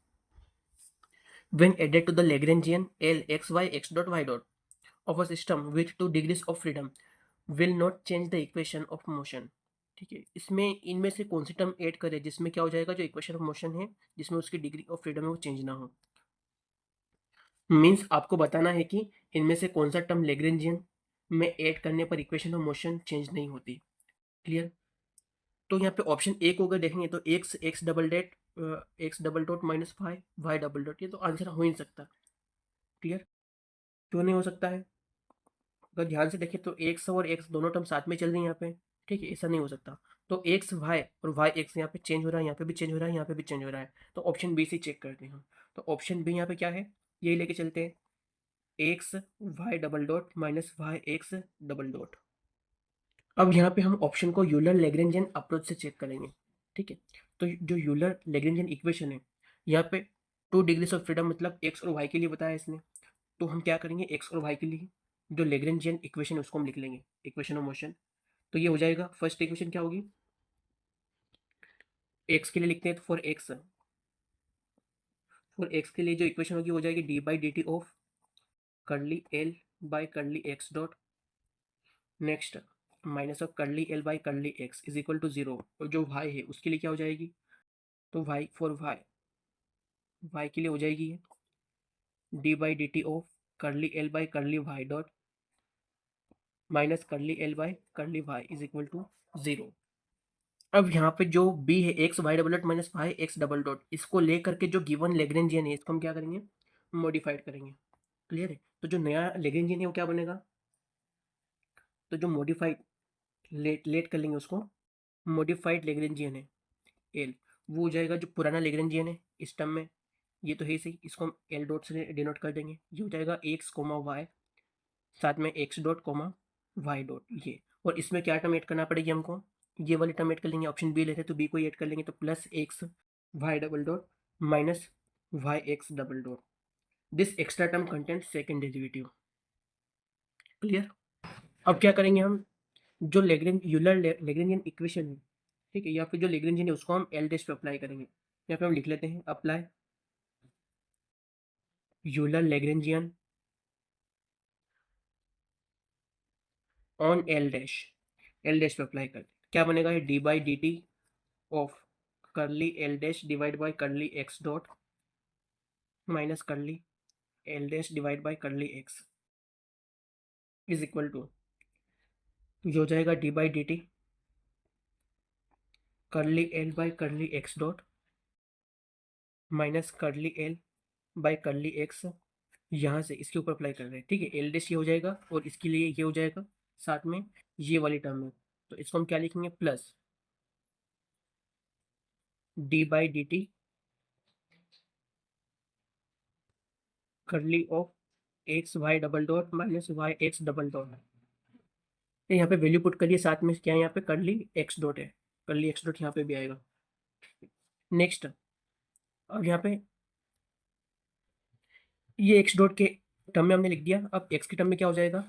when added to the Lagrangian L x y x dot y dot of a system with 2 degrees of freedom will not change the equation of motion। ठीक है, इसमें इनमें से कौन सी टर्म ऐड करे जिसमें क्या हो जाएगा, जो इक्वेशन ऑफ मोशन है जिसमें उसकी डिग्री ऑफ फ्रीडम है वो चेंज ना हो। मीन्स आपको बताना है कि इनमें से कौन सा टर्म लेग्रेंजियन में ऐड करने पर इक्वेशन ऑफ मोशन चेंज नहीं होती। क्लियर, तो यहाँ पे ऑप्शन ए को अगर देखेंगे तो x double dot minus five y double dot, ये तो आंसर हो ही नहीं सकता। क्लियर, क्यों नहीं हो सकता है, अगर ध्यान से देखें तो एक्स और एक्स दोनों टर्म साथ में चल रही है यहाँ पे। ठीक है, ऐसा नहीं हो सकता, तो एक्स वाई और वाई एक्स यहाँ पे चेंज हो रहा है, यहाँ पे भी चेंज हो रहा है, यहाँ पे भी चेंज हो रहा है, तो ऑप्शन बी से चेक करते हैं हम। तो ऑप्शन बी यहाँ पे क्या है, यही लेके चलते हैं, x y double dot minus y x double dot. अब यहाँ पे हम ऑप्शन को यूलर लेग्रेंजियन अप्रोच से चेक करेंगे। ठीक है, तो जो यूलर लेग्रेंजियन इक्वेशन है, यहाँ पे 2 डिग्रीज ऑफ फ्रीडम मतलब एक्स और वाई के लिए बताया इसने, तो हम क्या करेंगे, एक्स और वाई के लिए जो लेग्रेंजियन इक्वेशन है उसको हम लिख लेंगे, इक्वेशन ऑफ मोशन। तो ये हो जाएगा, फर्स्ट इक्वेशन क्या होगी, एक्स के लिए लिखते हैं, तो फॉर एक्स के लिए जो इक्वेशन होगी वो जाएगी D by D T of curly l by curly x dot, next minus of curly l by curly x is equal to 0, और जो वाई है उसके लिए क्या हो जाएगी, तो वाई फॉर वाई, वाई के लिए हो जाएगी D by D T of curly l by curly y dot minus curly l by curly y is equal to 0। अब यहाँ पे जो बी है x y double dot minus y x double dot, इसको लेकर के जो गिवन लेग्रेंजियन है इसको हम क्या करेंगे, मॉडिफाइड करेंगे। क्लियर है, तो जो नया लेग्रेंजियन है वो क्या बनेगा, तो जो मॉडिफाइड लेट लेट कर लेंगे उसको, मॉडिफाइड लेग्रेंजियन है एल, वो हो जाएगा जो पुराना लेग्रेंजियन है इस टर्म में, ये तो है ही सही, इसको हम एल डॉट से डिनोट कर देंगे, ये हो जाएगा एक्स कोमा वाई, साथ में x dot comma y dot ये, और इसमें क्या टर्म ऐड करना पड़ेगी हमको, ये वाली टर्म ऐड कर लेंगे, ऑप्शन बी लेते हैं तो बी को ऐड कर लेंगे, तो plus x y double dot minus y x double dot, this extra term content second derivative. Clear, अब क्या करेंगे हम, जो लेग्रेंजियन इक्वेशन है, ठीक है, या फिर जो लेग्रेंजियन है उसको हम एल डैश पे अप्लाई करेंगे। यहाँ पे हम लिख लेते हैं, apply Euler Lagrangian on l dash पे अप्लाई कर, क्या बनेगा, है d by D T of curly l dash divide by curly x dot minus curly l dash divide by curly x is equal to, ये हो जाएगा d by D t curly l by curly x dot minus curly l by curly x, यहाँ से इसके ऊपर अप्लाई कर रहे हैं। ठीक है, एल डैश ये हो जाएगा और इसके लिए ये हो जाएगा, साथ में ये वाली टर्म है, तो इसको हम क्या लिखेंगे, plus d by D t curly of x y double dot minus y x double dot, यहाँ पे वैल्यू पुट करिए, साथ में क्या है, यहाँ पे करली एक्स डॉट है, करली एक्स डॉट यहाँ पे भी आएगा। नेक्स्ट, अब यहाँ पे ये एक्स डॉट के टर्म में हमने लिख दिया, अब एक्स के टर्म में क्या हो जाएगा,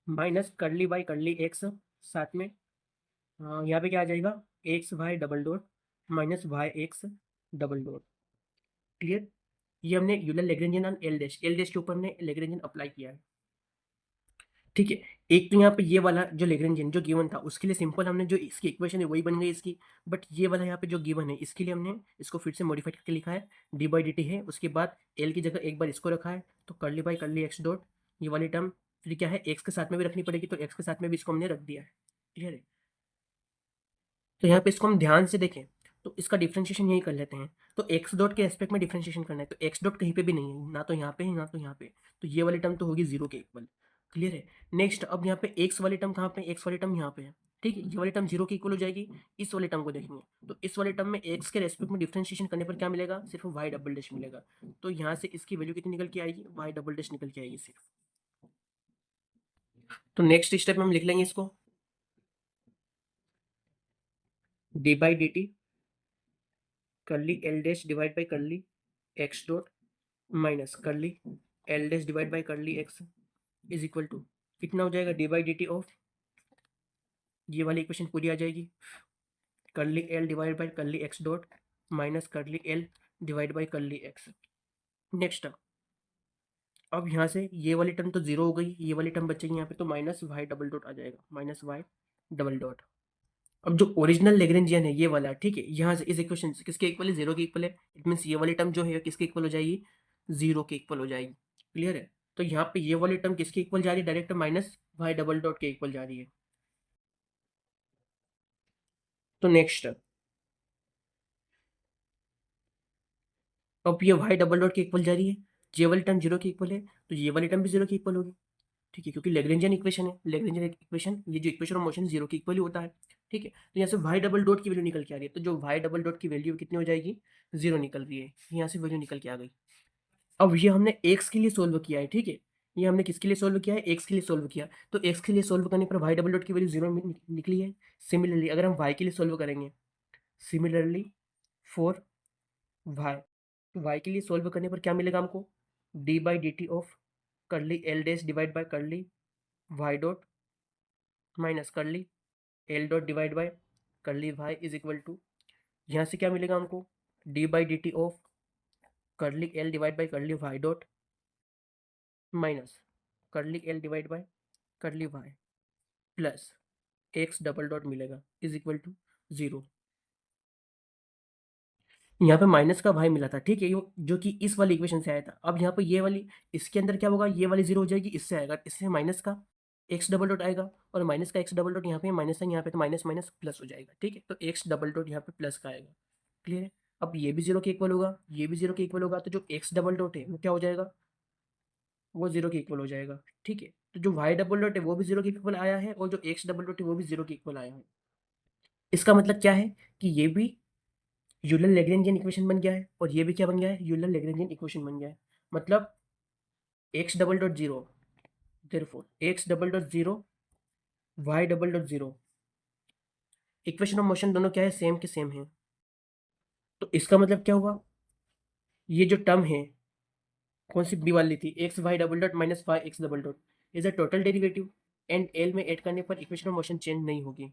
माइनस करली बाई करली एक्स, साथ में यहाँ पे क्या आ जाएगा, x y double dot minus y x double dot. Clear, ये हमने Euler Lagrangian on l dash के ऊपर हमने लेग्रेंजियन अप्लाई किया है। ठीक है। एक तो यहाँ पे ये वाला जो लैग्रेंजियन जो गिवन था उसके लिए सिंपल हमने जो इसकी इक्वेशन है वही बन गई इसकी, बट ये वाला यहाँ पे जो गिवन है इसके लिए हमने इसको फिर से मॉडिफाई करके लिखा है, डी बाई डी टी है, उसके बाद एल की जगह एक बार इसको रखा है, तो करली बाई करली एक्स डॉट ये वाली टर्म फिर क्या है एक्स के साथ में भी रखनी पड़ेगी, तो एक्स के साथ में भी इसको हमने रख दिया है। क्लियर है। तो यहाँ पे इसको हम ध्यान से देखें तो इसका डिफ्रेंशिएशन यही कर लेते हैं। तो एक्स डॉट के एस्पेक्ट में डिफ्रेंशिएशन करना है, तो एक्स डॉट कहीं पे भी नहीं है, ना तो यहाँ पे है ना तो यहाँ पे, तो ये वाली टर्म तो होगी जीरो के इक्वल। क्लियर है। नेक्स्ट अब यहाँ पे एक्स वाली टर्म कहाँ पे, एक्स वाली टर्म यहाँ पे है। ठीक है, ये वाली टर्म जीरो के इक्वल हो जाएगी। इस वाली टर्म को देखेंगे तो इस वाली टर्म में एक्स के रेस्पेक्ट में डिफ्रेंशिएशन करने पर क्या मिलेगा, सिर्फ वाई डबल डैश मिलेगा। तो यहाँ से इसकी वैल्यू कितनी निकल के आएगी, वाई डबल डैश निकल के आएगी सिर्फ। तो नेक्स्ट स्टेप में हम लिख लेंगे इसको d by D t curly l dash divide by curly x dot minus curly l dash divide by curly x is equal to कितना हो जाएगा, d by D T of ये वाली इक्वेशन पूरी आ जाएगी, curly l divide by curly x dot minus curly l divide by curly x. Next अब यहाँ से ये वाली टर्म तो जीरो हो गई, ये वाली टर्म बचेगी यहाँ पे, तो माइनस वाई डबल डॉट आ जाएगा, माइनस वाई डबल डॉट। अब जो ओरिजिनल लेग्रेंजियन है ये वाला, ठीक है, यहाँ से इस इक्वेशन से किसके इक्वल है, जीरो के इक्वल है। इट मीन्स ये वाली टर्म जो है किसके इक्वल हो जाएगी, जीरो के इक्वल हो जाएगी। क्लियर है। तो यहाँ पे ये वाली टर्म किसके इक्वल जा रही है, direct minus y double dot के इक्वल जा रही है। तो नेक्स्ट अब ये वाई डबल डॉट के इक्वल जा रही है, ये वाली टर्म जीरो के इक्वल है, तो ये वाली टर्म भी जीरो के इक्वल होगी। ठीक है, क्योंकि लेग्रेंजियन इक्वेशन है, लेग्रेंजियन इक्वेशन ये जो इक्वेशन ऑफ मोशन जीरो के इक्वल ही होता है। ठीक है, तो यहाँ से वाई डबल डॉट की वैल्यू निकल के आ रही है, तो जो वाई डबल डॉट की वैल्यू कितनी हो जाएगी, जीरो निकल रही है, यहाँ से वैल्यू निकल के आ गई। अब ये हमने एक्स के लिए सोल्व किया है। ठीक है, ये हमने किसके लिए सोल्व किया है, एक्स के लिए सोल्व किया, तो एक्स के लिए सोल्व करने पर वाई डबल डॉट की वैल्यू जीरो निकली है। सिमिलरली अगर हम वाई के लिए सोल्व करेंगे, सिमिलरली फॉर वाई, तो वाई के लिए सोल्व करने पर क्या मिलेगा हमको, d by D T of curly l dash divide by curly y dot minus curly l dot divide by curly y is equal to, यहाँ से क्या मिलेगा हमको, d by D T of curly l divide by curly y dot minus curly l divide by curly y plus x double dot मिलेगा इज इक्वल टू जीरो। यहाँ पे माइनस का वाई मिला था, ठीक है, जो कि इस वाली इक्वेशन से आया था। अब यहाँ पे ये वाली, इसके अंदर क्या होगा, ये वाली जीरो हो जाएगी, इससे आएगा, इससे माइनस का एक्स डबल डॉट आएगा, और माइनस का एक्स डबल डॉट यहाँ पे माइनस है, यहाँ पे तो माइनस माइनस प्लस हो जाएगा। ठीक है, तो एक्स डबल डॉट यहाँ पे प्लस का आएगा। क्लियर है। अब ये भी जीरो के इक्वल होगा, ये भी जीरो के इक्वल होगा, तो जो एक्स डबल डॉट है वो क्या हो जाएगा, वो जीरो के इक्वल हो जाएगा। ठीक है, तो जो वाई डबल डॉट है वो भी जीरो के इक्वल आया है, और जो एक्स डबल डॉट है वो भी जीरो के इक्वल आया है। इसका मतलब क्या है कि ये भी यूलर लैग्रेंजियन इक्वेशन बन गया है, और ये भी क्या बन गया है, यूलर लैग्रेंजियन इक्वेशन बन गया है। मतलब x double dot zero, therefore x double dot zero y double dot zero, equation of motion दोनों क्या है, सेम के सेम है। तो इसका मतलब क्या हुआ, ये जो टर्म है कौन सी बी वाली थी, x y double dot minus y x double dot is a total derivative, and l में ऐड करने पर इक्वेशन ऑफ मोशन चेंज नहीं होगी।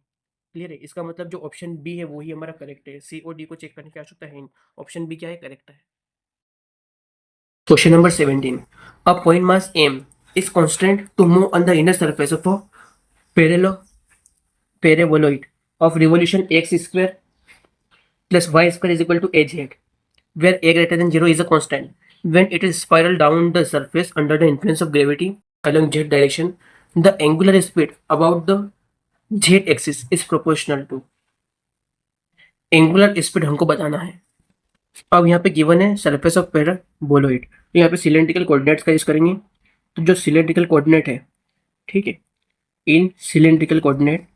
क्लियर है। इसका मतलब जो ऑप्शन बी है वही हमारा करेक्ट है, सी और डी को चेक करने की आवश्यकता है, ऑप्शन बी क्या है, करेक्ट है। Question number 17. A point mass m is constant to move on the inner surface of a parallel paraboloid of revolution x square plus y square is equal to az, where a greater than 0 is a constant. When it is spiral down the surface under the influence of gravity along z direction, the angular speed about the z axis is proportional to, angular speed हमको बताना है। अब यहाँ पे गिवन है सरफेस ऑफ पैराबोलॉइड, तो यहाँ पे सिलेंड्रिकल कोऑर्डिनेट्स का यूज करेंगे। तो जो सिलेंड्रिकल कोऑर्डिनेट है, ठीक है, इन सिलेंड्रिकल कोऑर्डिनेट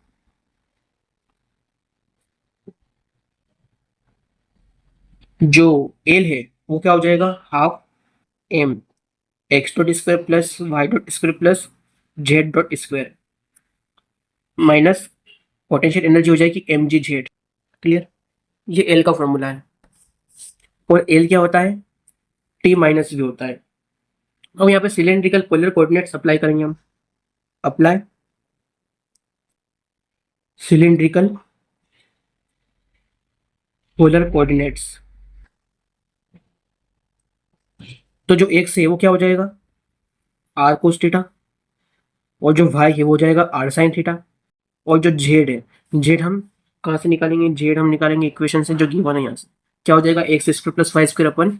जो एल है वो क्या हो जाएगा, half m x dot square plus y dot square plus z dot square minus potential energy हो जाएगी एम जी जेड। क्लियर। ये एल का फॉर्मूला है, और एल क्या होता है, टी माइनस वी होता है। अब यहाँ पे सिलेंड्रिकल पोलर कोऑर्डिनेट्स अप्लाई करेंगे हम। अप्लाई सिलेंड्रिकल पोलर कोऑर्डिनेट्स, तो जो एक्स है वो क्या हो जाएगा, आर कोस थीटा और जो y है वो हो जाएगा r साइन थीटा, और जो z है, z हम कहाँ से निकालेंगे, z हम निकालेंगे इक्वेशन से जो गिवन है यहाँ से। क्या हो जाएगा, x square plus y square upon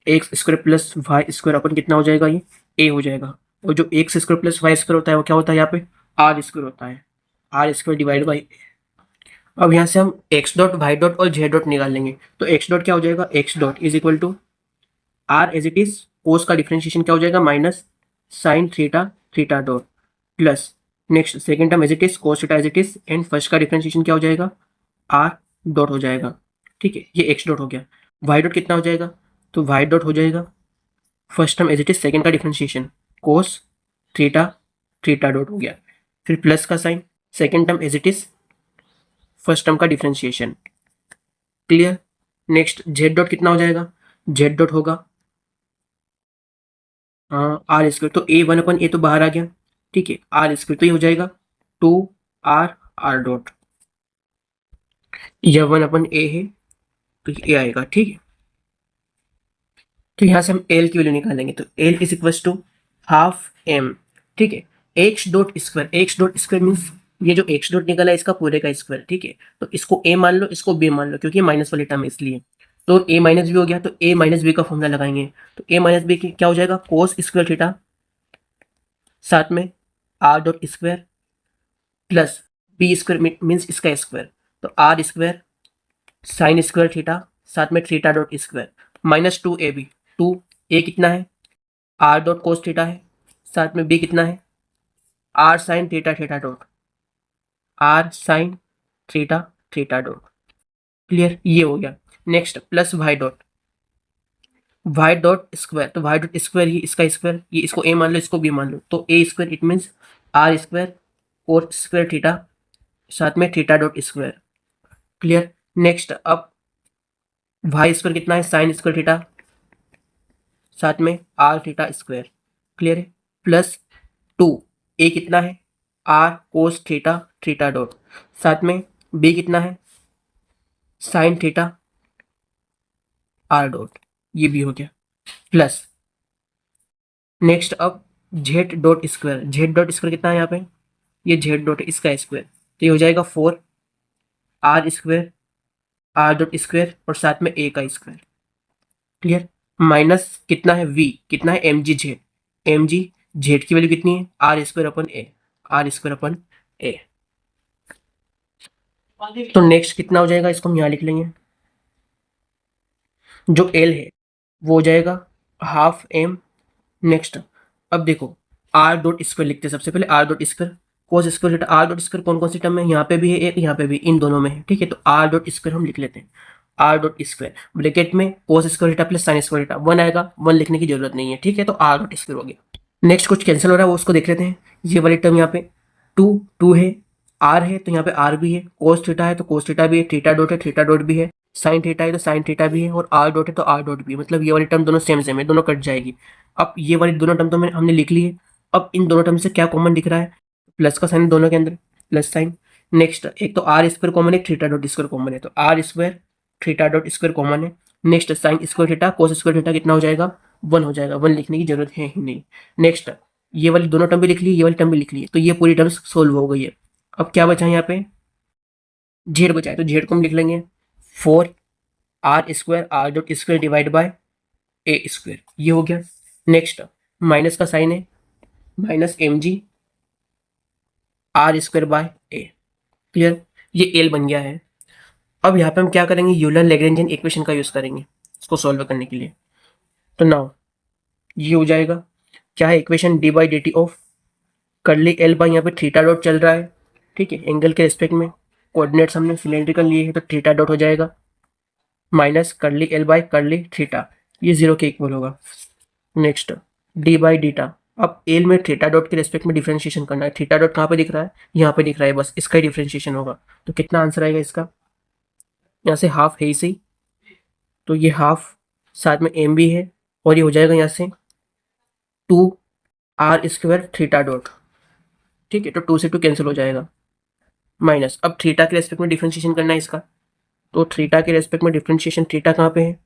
x square plus y square upon कितना हो जाएगा, ये a हो जाएगा। और जो x square plus y square होता है वो क्या होता है, यहाँ पे आर स्क्वायर होता है, आर स्क्वायर डिवाइड बाई। अब यहाँ से हम एक्स डॉट वाई डॉट और जेड डॉट निकाल लेंगे। तो एक्स डॉट क्या हो जाएगा, x dot is equal to r as it is, cos का डिफरेंशिएशन क्या हो जाएगा, minus sine theta theta dot plus next second term as it is cos theta as it is, and first का डिफरेंशिएशन क्या हो जाएगा, आर डॉट हो जाएगा। ठीक है, ये एक्स डॉट हो गया। वाई डॉट कितना हो जाएगा, तो वाई डॉट हो जाएगा first term as it is second का differentiation cos theta theta dot हो गया, फिर प्लस का sine second term as it is first term का differentiation. Clear. Next z dot कितना हो जाएगा, जेड डॉट होगा आर स्क्वायर, तो ए वन अपन ए तो बाहर आ गया, ठीक है, आर स्क्वायर तो ये हो जाएगा टू आर आर डॉट, यह वन अपन ए है तो ये आएगा। ठीक है, तो यहां से हम एल की वैल्यू निकालेंगे, तो l is equal to half m. ठीक है, एक्स डॉट स्क्वायर मीन्स ये जो एक्स डॉट निकला है इसका पूरे का स्क्वायर। ठीक है, तो इसको ए मान लो, इसको बी मान लो, क्योंकि माइनस वाली टर्म है इसलिए। तो ए माइनस बी हो गया, तो ए माइनस बी का फॉर्मूला लगाएंगे, तो ए माइनस बी क्या हो जाएगा, कोस स्क्वायर थीटा साथ में r dot square plus B square means इसका स्क्वायर, तो are square sine square theta साथ में theta dot square minus two a b. Two a कितना है, आर डॉट कोस थीटा है, साथ में बी कितना है, r sine theta theta dot, r sine theta theta dot. Clear, ये हो गया। Next plus y dot square, तो वाई डॉट स्क्वायर ये इसका स्क्वायर, ये इसको ए मान लो, इसको बी मान लो, तो a square it means r square और स्क्वायर थीटा साथ में theta dot square. Clear. Next अब वाई स्क्वायर कितना है, साइन स्क्वायर थीटा साथ में आर थीटा स्क्वायर। क्लियर है, प्लस टू ए कितना है, r cos theta theta dot साथ में बी कितना है, साइन थीटा आर डॉट, ये भी हो गया। प्लस नेक्स्ट अब जेड डॉट स्क्वायर कितना है यहाँ पे, ये जेड डॉट इसका स्क्वायर, तो ये हो जाएगा four r square r dot square और साथ में ए का स्क्वायर। क्लियर। माइनस कितना है वी, कितना है m g z, m g z की वैल्यू कितनी है, are square upon a, r square upon a. तो नेक्स्ट कितना हो जाएगा, इसको हम यहाँ लिख लेंगे, जो एल है वो हो जाएगा हाफ एम। नेक्स्ट अब देखो आर डॉट स्क्वायर लिखते हैं, सबसे पहले are dot square cos square theta, are dot square कौन कौन सी टर्म है, यहाँ पे भी है एक, यहाँ पे भी, इन दोनों में है। ठीक है, तो आर डॉट स्क्वायर हम लिख लेते हैं, आर डॉट स्क्वायर ब्रैकेट में cos square theta plus sign square theta, one आएगा, वन लिखने की जरूरत नहीं है। ठीक है, तो आर डॉट स्क्वायर हो गया। नेक्स्ट कुछ कैंसिल हो रहा है वो उसको देख लेते हैं। ये वाली टर्म यहाँ पे टू टू है, आर है तो यहाँ पे आर भी है, कोस थीटा है तो कोस थीटा भी है, थीटा डॉट है थीटा डॉट भी है, साइन थीटा है तो साइन थीटा भी है, और आर डॉट है तो आर डॉट भी है। मतलब ये वाली टर्म दोनों सेम सेम है, दोनों कट जाएगी। अब ये वाली दोनों टर्म तो हमने लिख ली है। अब इन दोनों टर्म से क्या कॉमन दिख रहा है, प्लस का साइन दोनों के अंदर, प्लस साइन। नेक्स्ट एक तो आर स्क्वायर कॉमन है, थीटा डॉट स्क्वायर कॉमन है, तो are square theta dot square common है। Next sine square theta cos square theta कितना हो जाएगा, वन हो जाएगा, वन लिखने की जरूरत है ही नहीं। नेक्स्ट ये वाली दोनों टर्म भी लिख ली, ये वाली टर्म भी लिख ली, तो ये पूरी टर्म्स सोल्व हो गई है। अब क्या बचा है यहाँ पे, जेड बचा है, तो जेड को हम लिख लेंगे four r square r dot square divide by a square, ये हो गया। नेक्स्ट माइनस का साइन है, minus m g r square by a. Clear, ये एल बन गया है। अब यहाँ पे हम क्या करेंगे, यूलर लैग्रेंजियन इक्वेशन का यूज करेंगे इसको सॉल्व करने के लिए। तो नाउ ये हो जाएगा, क्या है equation, D by D T of curly l by, यहाँ पे थीटा डॉट चल रहा है। ठीक है, एंगल के रिस्पेक्ट में कोऑर्डिनेट्स हमने सिलेंड्रिकल लिए है तो थीटा डॉट हो जाएगा माइनस करली एल बाई करली थीटा, ये जीरो के इक्वल होगा। नेक्स्ट डी बाई डीटा, अब एल में थीटा डॉट के रेस्पेक्ट में डिफरेंशिएशन करना है, थीटा डॉट कहाँ पे दिख रहा है, यहाँ पे दिख रहा है, बस इसका ही डिफरेंशिएशन होगा। तो कितना आंसर आएगा इसका, यहाँ से हाफ है ही सही, तो ये हाफ साथ में एम भी है, और ये हो जाएगा यहाँ से two r square theta dot. ठीक है, तो टू से टू कैंसिल हो जाएगा, माइनस अब थीटा के रेस्पेक्ट में डिफरेंशिएशन करना है इसका, तो थीटा के रेस्पेक्ट में डिफरेंशिएशन, थीटा कहाँ पे है,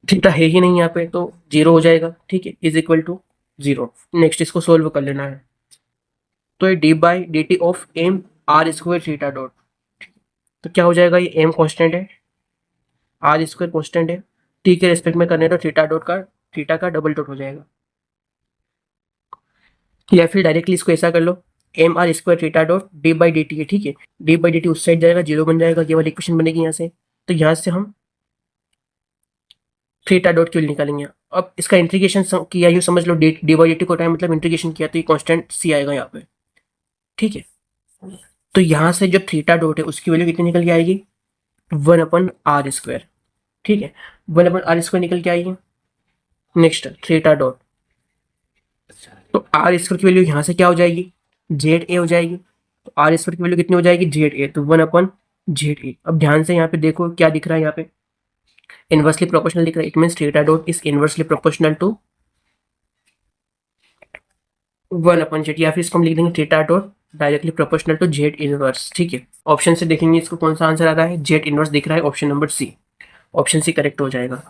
थीटा है ही नहीं यहाँ पे, तो जीरो हो जाएगा। ठीक है, इज इक्वल टू 0। नेक्स्ट इसको सोल्व कर लेना है। तो ये D by D T of M R square theta dot, तो क्या हो जाएगा, ये एम कॉन्स्टेंट है, आर स्क्वायर कॉन्स्टेंट है, टी के रेस्पेक्ट में करने तो थीटा डॉट का, थीटा का डबल डॉट हो जाएगा। या फिर डायरेक्टली इसको ऐसा कर लो, M R square theta dot D by D T है, ठीक है, डी बाई डी टी उस साइड जाएगा, 0 बन जाएगा, ये वाली इक्वेशन बनेगी यहाँ से। तो यहाँ से हम थीटा डॉट क्यों निकालेंगे। अब इसका इंटीग्रेशन किया, यूँ समझ लो डी बाई डी टी को टाइम मतलब इंटीग्रेशन किया, तो ये कॉन्स्टेंट सी आएगा यहाँ पे, ठीक है। तो यहाँ से जो थीटा डॉट है उसकी वैल्यू कितनी निकल के आएगी, 1/r स्क्वायर, ठीक है, 1/r स्क्वायर निकल के आएगी। नेक्स्ट थीटा डॉट, तो आर स्क्वायर की वैल्यू यहाँ से क्या हो जाएगी, जेड ए हो जाएगी। तो आर स्क्वायर की वैल्यू कितनी हो जाएगी, जेड ए, तो 1/जेड ए। अब ध्यान से यहाँ पे देखो क्या दिख रहा है, यहाँ पे इनवर्सली प्रोपोर्शनल दिख रहा है, it means theta dot is inversely proportional to 1/जेड, या फिर इसको हम लिख देंगे theta dot directly proportional to Z inverse, ठीक है। ऑप्शन से देखेंगे इसको कौन सा आंसर आ रहा है, जेड इनवर्स दिख रहा है, option number c, option c correct हो जाएगा।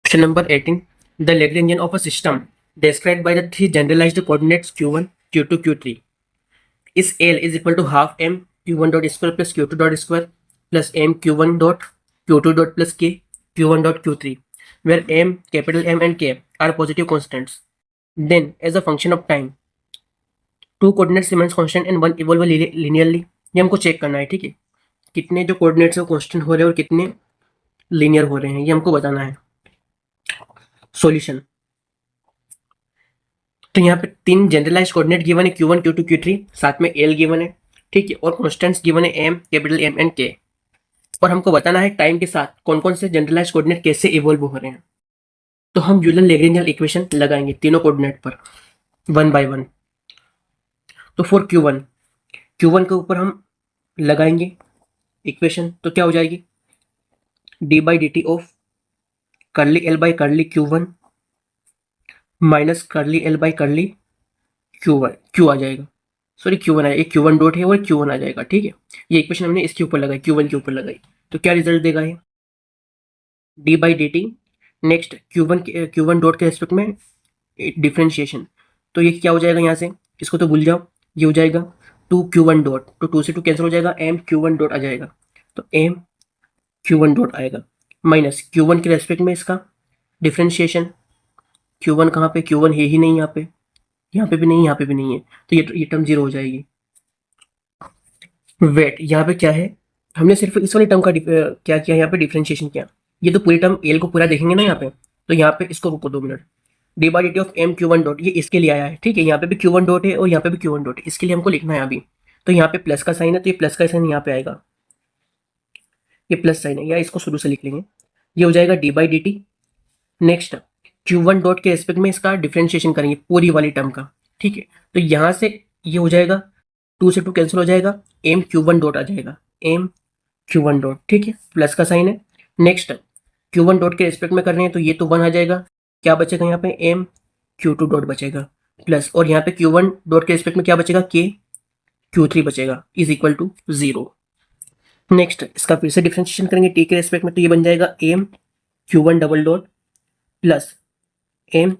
Question number 18. The Lagrangian of a system described by the three generalized coordinates q1, q2, q3 is L is equal to half m q1 dot square plus q2 dot square plus m q1 dot q2 dot plus k q1 dot q3, where m, capital M and k are positive constants. Then, as a function of time, two coordinates remains constant and one evolve linearly. ये हमको चेक करना है, ठीक है, कितने जो कोऑर्डिनेट्स है कांस्टेंट हो रहे हैं और कितने लीनियर हो रहे हैं, ये हमको बताना है। सॉल्यूशन, तो यहाँ पे तीन जनरलाइज कोऑर्डिनेट गिवन है q1, q2, q3, साथ में l गिवन है, ठीक है, और कॉन्स्टेंट्स गिवन है m, capital M and k, और हमको बताना है टाइम के साथ कौन कौन से जनरलाइज कोऑर्डिनेट कैसे इवॉल्व हो रहे हैं। तो हम यूलर लैग्रेंजियन इक्वेशन लगाएंगे तीनों कोऑर्डिनेट पर वन बाय वन। तो फॉर q1 के ऊपर हम लगाएंगे इक्वेशन, तो क्या हो जाएगी, D by D T of curly L by curly q1 minus curly L by curly Q आ जाएगा, सॉरी q1 आएगा, q1 डॉट है और q1 आ जाएगा, ठीक है। ये इक्वेशन हमने इसके ऊपर लगाई, q1 के ऊपर लगाई, तो क्या रिजल्ट देगा ये, D by D t. Next q1 dot के रेस्पेक्ट में डिफ्रेंशिएशन, तो ये क्या हो जाएगा, यहाँ से इसको तो भूल जाओ, ये हो जाएगा 2q1 डॉट, तो 2 से 2 कैंसिल हो जाएगा, m q1 डॉट आ जाएगा, तो m q1 डॉट आएगा, माइनस q1 के रेस्पेक्ट में इसका डिफ्रेंशिएशन, q1 कहाँ पे, q1 है ही नहीं, यहाँ पे भी नहीं, यहाँ पे भी नहीं है, तो ये टर्म 0 हो जाएगी। वेट, यहाँ पे क्या है, हमने सिर्फ इस वाली टर्म का क्या किया, यहाँ पे डिफ्रेंशिएशन किया, ये तो पूरी टर्म एल को पूरा देखेंगे ना यहाँ पे, तो यहाँ पे इसको रुको 2 minute, d by D T of m q1 dot, ये इसके लिए आया है, ठीक है, यहाँ पे भी q1 डॉट है और यहाँ पे भी q1 डॉट है, इसके लिए हमको लिखना है अभी। तो यहाँ पे प्लस का साइन है, तो ये प्लस का साइन यहाँ पे आएगा, ये प्लस साइन है, या इसको शुरू से लिख लेंगे, ये हो जाएगा d by D t. Next q1 dot के रेस्पेक्ट में इसका डिफ्रेंशिएशन करेंगे पूरी वाली टर्म का, ठीक है, तो यहाँ से ये हो जाएगा 2 से 2 कैंसिल हो जाएगा, m q1 डॉट आ जाएगा, m q1 डॉट, ठीक है, प्लस का साइन है। नेक्स्ट q1 डॉट के रेस्पेक्ट में कर रहे हैं, तो ये तो 1 आ जाएगा, क्या बचेगा यहाँ पे, m q2 डॉट बचेगा, प्लस, और यहाँ पे q1 डॉट के रेस्पेक्ट में क्या बचेगा, k q3 बचेगा, इज इक्वल टू 0। नेक्स्ट इसका फिर से डिफ्रेंशिएशन करेंगे t के रेस्पेक्ट में, तो ये बन जाएगा m q1 double dot plus m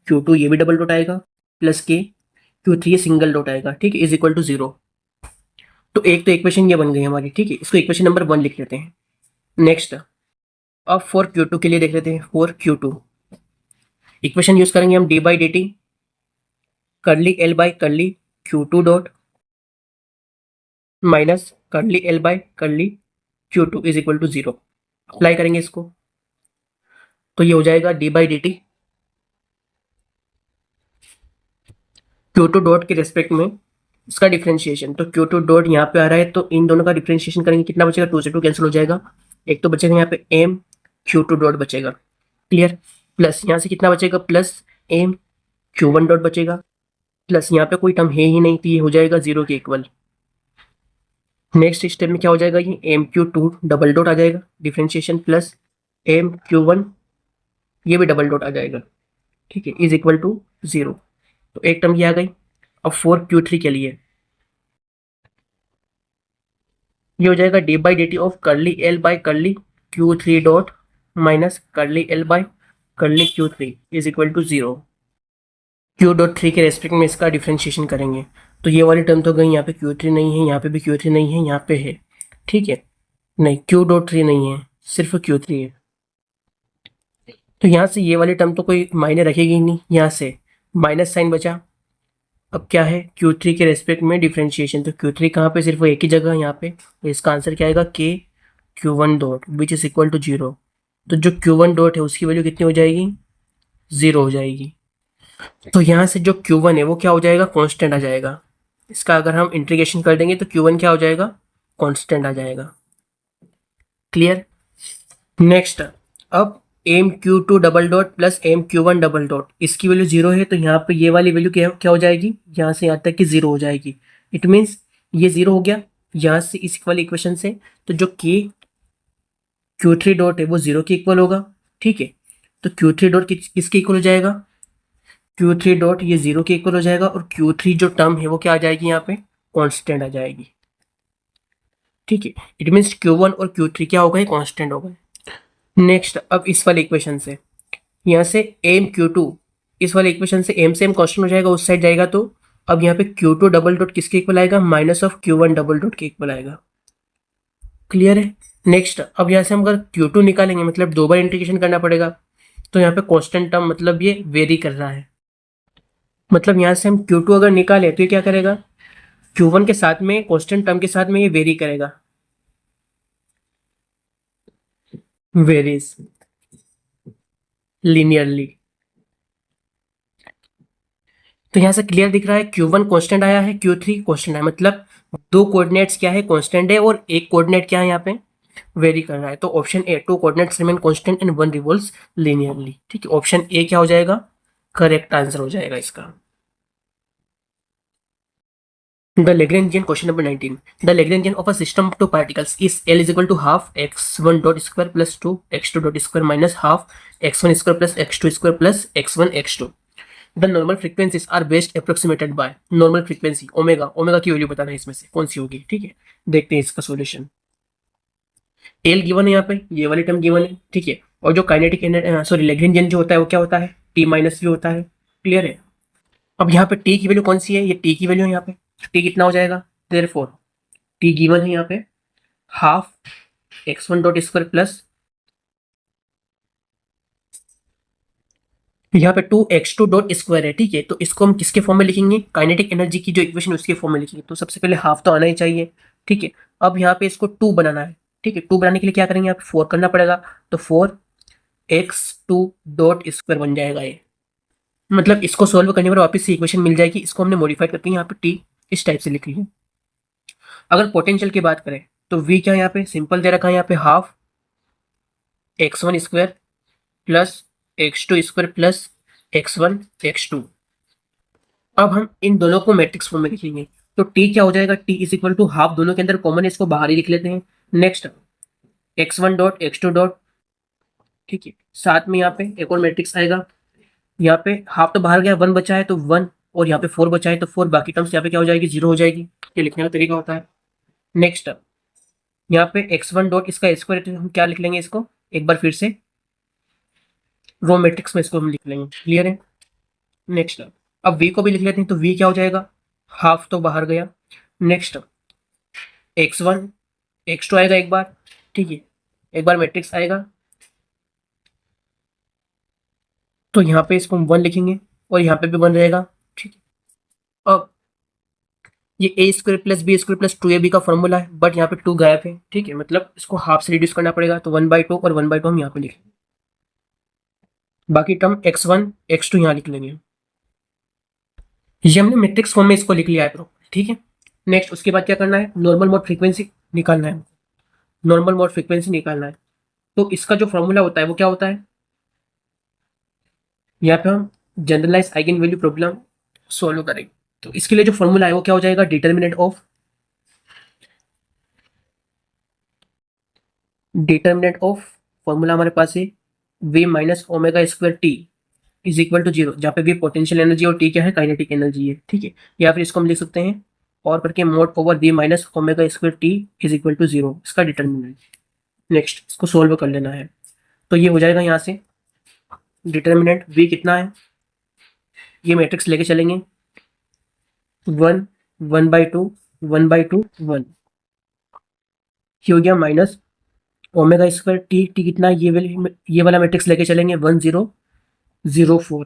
q2, ये भी डबल डॉट आएगा, प्लस k q3 ये सिंगल डॉट आएगा, ठीक है, इज इक्वल टू 0। तो एक तो इक्वेशन ये बन गई हमारी, ठीक है, इसको इक्वेशन नंबर 1 लिख लेते हैं। नेक्स्ट अब फॉर q2 के लिए देख लेते हैं, फॉर q2 इक्वेशन यूज करेंगे हम d by D t curly L by curly q2 dot minus curly L by curly q2 is equal to 0। Apply करेंगे इसको, तो ये हो जाएगा d by D t q2 dot के रेस्पेक्ट में इसका डिफ्रेंशिएशन, तो q2 डॉट यहाँ पे आ रहा है, तो इन दोनों का डिफ्रेंशिएशन करेंगे, कितना बचेगा, 2 से 2 कैंसिल हो जाएगा, एक तो बचेगा यहाँ पे m q2 डॉट बचेगा, क्लियर, प्लस यहाँ से कितना बचेगा, प्लस m q1 डॉट बचेगा, प्लस यहाँ पे कोई टर्म है ही नहीं, तो ये हो जाएगा 0 के इक्वल। नेक्स्ट स्टेप में क्या हो जाएगा, ये m q2 डबल डॉट आ जाएगा डिफ्रेंशिएशन, प्लस m q1 ये भी डबल डॉट आ जाएगा, ठीक है, इज इक्वल टू 0। तो एक टर्म ये आ गई। अब फॉर q3 के लिए ये हो जाएगा d by D T of curly L by curly q3 dot minus curly L by कर लें Q3 is equal to 0, Q.3 के रेस्पेक्ट में इसका डिफ्रेंशिएशन करेंगे तो ये वाली टर्म तो गई, यहाँ पे Q3 नहीं है, यहाँ पे भी Q3 नहीं है, यहाँ पे है, ठीक है, नहीं Q.3 नहीं है, सिर्फ Q3 है। तो यहाँ से ये वाली टर्म तो कोई मायने रखेगी ही नहीं, यहाँ से माइनस साइन बचा। अब क्या है Q3 के रेस्पेक्ट में डिफ्रेंशिएशन, तो Q3 कहाँ पे, सिर्फ एक ही जगह यहाँ पे, तो इसका आंसर क्या आएगा K Q1 dot which is equal to 0। तो जो Q1 डॉट है उसकी वैल्यू कितनी हो जाएगी, 0 हो जाएगी। तो यहाँ से जो Q1 है वो क्या हो जाएगा, कांस्टेंट आ जाएगा। इसका अगर हम इंटीग्रेशन कर देंगे तो Q1 क्या हो जाएगा, कांस्टेंट आ जाएगा। क्लियर। नेक्स्ट, अब m Q2 double dot plus m Q1 double dot, इसकी वैल्यू 0 है तो यहाँ पे ये वाली वैल्यू क्या हो जाएगी, यहाँ से यहाँ तक कि 0 हो जाएगी। इट मीन्स ये 0 हो गया यहाँ से इस वाली इक्वेशन से, तो जो K Q3 डॉट है वो 0 के इक्वल होगा, ठीक है। तो Q3 डॉट किसके इक्वल हो जाएगा, Q3 डॉट ये 0 के इक्वल हो जाएगा, और Q3 जो टर्म है वो क्या आ जाएगी, यहाँ पे कांस्टेंट आ जाएगी, ठीक है। इट मीन्स Q1 और Q3 क्या हो गए, कांस्टेंट हो गए। नेक्स्ट, अब इस वाले इक्वेशन से, यहाँ से एम Q2, इस वाले इक्वेशन से एम कांस्टेंट हो जाएगा, उस साइड जाएगा तो अब यहाँ पे Q2 डबल डॉट किसके इक्वल आएगा, minus of Q1 double dot के इक्वल आएगा। क्लियर है। नेक्स्ट, अब यहाँ से हम अगर Q2 निकालेंगे मतलब दो बार इंटीग्रेशन करना पड़ेगा, तो यहाँ पे कांस्टेंट टर्म मतलब ये वेरी कर रहा है, मतलब यहाँ से हम Q2 अगर निकाले तो ये क्या करेगा, Q1 के साथ में कांस्टेंट टर्म के साथ में ये वेरी करेगा, वेरीज लीनियरली। तो यहाँ से क्लियर दिख रहा है Q1 कांस्टेंट आया है, Q3 कांस्टेंट आया, मतलब दो कोऑर्डिनेट्स क्या है, कांस्टेंट है, और एक कोऑर्डिनेट क्या है यहाँ पे, वेरी कर रहा है। तो option a, two coordinates remain constant and one revolves linearly, ठीक है। ऑप्शन ए क्या हो जाएगा, करेक्ट आंसर हो जाएगा इसका। The Lagrangian, question number 19. The Lagrangian of a system of two particles is L is equal to half x1 dot square plus 2 x2 dot square minus half x1 square plus x2 square plus x1 x2. The normal frequencies are best approximated by normal frequency omega. Omega की वैल्यू बताना है इसमें से कौन सी होगी, ठीक है। देखते हैं इसका सॉल्यूशन। एल गिवन है यहाँ पे, ये वाली टर्म गिवन है, ठीक है। और जो काइनेटिक सॉरी लैग्रेंजियन जो होता है वो क्या होता है, टी माइनस भी होता है। क्लियर है। अब यहाँ पे टी की वैल्यू कौन सी है, ये टी की वैल्यू है यहाँ पे। टी कितना हो जाएगा, देयरफॉर टी गिवन है यहाँ पे half x1 dot square plus यहाँ पे 2x2 डॉट स्क्वायर है, ठीक है। तो इसको हम किसके फॉर्म में लिखेंगे, काइनेटिक एनर्जी की जो इक्वेशन उसके फॉर्म में लिखेंगे। तो सबसे पहले हाफ तो आना ही चाहिए, ठीक है। अब यहाँ पे इसको 2 बनाना है, ठीक है। 2 बनाने के लिए क्या करेंगे, यहाँ पे 4 करना पड़ेगा, तो 4x2 डॉट स्क्वायर बन जाएगा ये। मतलब इसको सोल्व करने पर वापस से इक्वेशन मिल जाएगी, इसको हमने मॉडिफाइड करके यहाँ पे टी इस टाइप से लिख ली है। अगर पोटेंशियल की बात करें तो वी क्या है, यहाँ पे सिंपल दे रखा है, यहाँ पे half x1 square plus x2 square plus x1 x2। अब हम इन दोनों को मैट्रिक्स फॉर्म में लिखेंगे, तो t क्या हो जाएगा, t is equal to half, दोनों के अंदर कॉमन है, इसको बाहर ही लिख लेते हैं। Next x1 dot x2 dot, ठीक है। साथ में यहाँ पे एक और मैट्रिक्स आएगा, यहाँ पे हाफ तो बाहर गया, 1 बचा है तो 1, और यहाँ पे 4 बचा है तो 4, बाकी टर्म्स यहाँ पे क्या हो जाएगी, 0 हो जाएगी। ये लिखने का तरीका होता है। नेक्स्ट यहाँ पे x1 डॉट इसका स्क्वायर, हम क्या लिख लेंगे इसको एक बार फिर से रो मैट्रिक्स में इसको हम लिख लेंगे। क्लियर है। नेक्स्ट अब v को भी लिख लेते हैं, तो v क्या हो जाएगा, हाफ तो बाहर गया। नेक्स्ट x1 x2 आएगा एक बार, ठीक है, एक बार मैट्रिक्स आएगा, तो यहाँ पे इसको हम 1 लिखेंगे और यहाँ पे भी 1 रहेगा, ठीक है। अब ये A square plus B square plus 2ab का फॉर्मूला है, बट यहाँ पे 2 गायब है, ठीक है। मतलब इसको हाफ से रिड्यूस करना पड़ेगा, तो 1/2 और 1/2 हम यहाँ पे लिखेंगे, बाकी टर्म x1 x2 यहाँ लिख लेंगे। ये हमने मैट्रिक्स फॉर्म में इसको लिख लिया है प्रो, ठीक है। नेक्स्ट उसके बाद क्या करना है, नॉर्मल मोड फ्रीक्वेंसी निकालना है, नॉर्मल मोड फ्रीक्वेंसी निकालना है। तो इसका जो फॉर्मूला होता है वो क्या होता है, यहाँ पे हम generalise eigen value problem solve करेंगे। तो इसके लिए जो फॉर्मूला है वो क्या हो जाएगा, डिटर्मिनेंट ऑफ फॉर्मूला हमारे पास है v minus omega square t is equal to 0, जहाँ पे v पोटेंशियल एनर्जी और t क्या है, काइनेटिक एनर्जी है, ठीक है। या फिर इसको हम लिख सकते हैं और करके mod over v minus omega square t is equal to 0, इसका डिटर्मिनेंट। नेक्स्ट इसको सोल्व कर लेना है, तो ये हो जाएगा यहाँ से डिटर्मिनेंट v कितना है, ये मैट्रिक्स लेके चलेंगे 1 1/2 1/2 1, ये हो गया minus omega square T, T कितना, ये वाला मैट्रिक्स लेके चलेंगे 1 0 0 4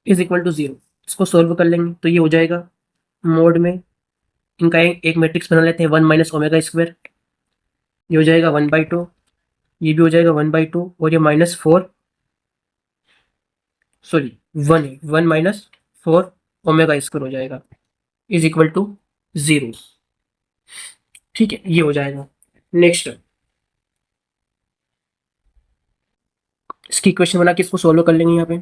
इज इक्वल टू 0। इसको सोल्व कर लेंगे तो ये हो जाएगा मोड में, इनका एक मैट्रिक्स बना लेते हैं 1 माइनस ओमेगा स्क्वायर, ये हो जाएगा 1/2, ये भी हो जाएगा 1/2, और ये -4 सॉरी 1 है, 1 माइनस 4 ओमेगा स्क्वायर हो जाएगा इज इक्वल टू 0। ठीक है, ये हो जाएगा। नेक्स्ट इसकी इक्वेशन बना के इसको सोल्व कर लेंगे यहाँ पे,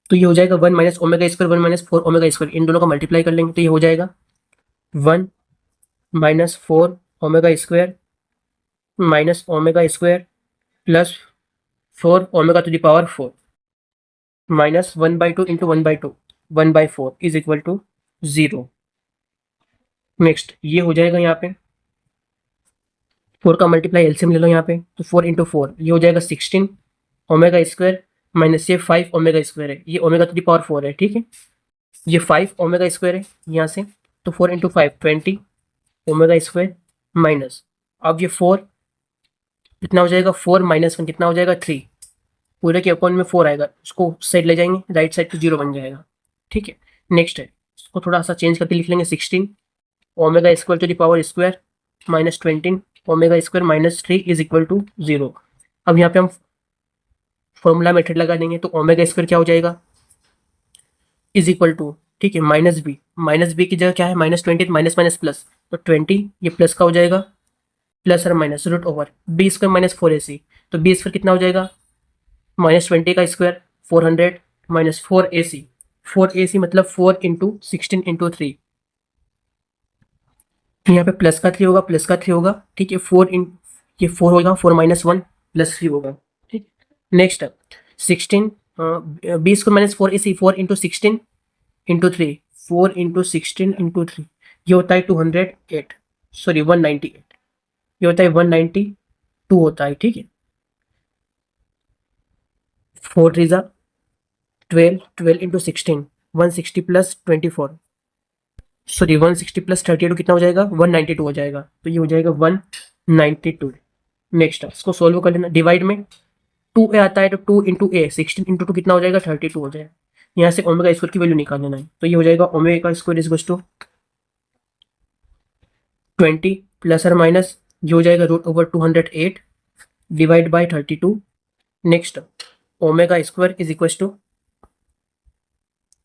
तो ये हो जाएगा 1 minus omega square 1 minus 4 omega square, इन दोनों का मल्टीप्लाई कर लेंगे तो ये हो जाएगा 1 minus 4 omega square minus omega square plus 4 omega to the power 4 minus 1/2 into 1/2 1/4 is equal to 0। Next ये हो जाएगा यहाँ पे 4 का मल्टीप्लाई एलसीएम ले लो यहाँ पे, तो 4 इंटू 4 ये हो जाएगा 16 ओमेगा स्क्वायर माइनस ये 5 ओमेगा स्क्वायर है, ये ओमेगा टू द पावर 4 है। ठीक है, ये 5 ओमेगा स्क्वायर है यहाँ से, तो 4 इंटू 5 20 ओमेगा स्क्वायर माइनस, अब ये 4 कितना हो जाएगा, 4 माइनस 1 कितना हो जाएगा 3, पूरे के अकाउंट में 4 आएगा, उसको साइड ले जाएंगे, राइट साइड तो 0 बन जाएगा। ठीक है, नेक्स्ट है इसको थोड़ा सा चेंज करके लिख लेंगे 16 omega square to the power square minus 20 omega square minus 3 is equal to 0। अब यहाँ पे हम फॉर्मूला मेथड लगा देंगे, तो ओमेगा स्क्वायर क्या हो जाएगा इज इक्वल टू, ठीक है, माइनस बी की जगह क्या है -20, माइनस माइनस प्लस, तो 20 ये प्लस का हो जाएगा प्लस और minus root over b square minus 4ac, तो बी स्क्वायर कितना हो जाएगा -20 का स्क्वायर 400 माइनस 4ac मतलब 4 इंटू 16 इंटू 3, यहाँ पे प्लस का 3 होगा, प्लस का 3 होगा। ठीक है, ये 4 होगा, 4 माइनस 1 प्लस 3 होगा। ठीक, next 16 b square minus 4ac 4 into 16 into 3 4 into 16 into 3 ये होता है 208 सॉरी 198, ये होता है 192 होता है। ठीक है, 4 3 12 12 इंटू 16 160 प्लस 24 सॉरी 160 प्लस 32 कितना हो जाएगा 192 हो जाएगा, तो ये हो जाएगा 192। नेक्स्ट इसको सोल्व कर लेना, डिवाइड में 2a आता है तो 2 इंटू ए 16 इंटू 2 कितना हो जाएगा 32 हो जाएगा, यहाँ से ओमेगा स्क्वायर की वैल्यू निकाल लेना है, तो ये हो जाएगा omega square is equal to 20 plus और माइनस ये हो जाएगा root over 208 divide by 32। Next omega square is equal to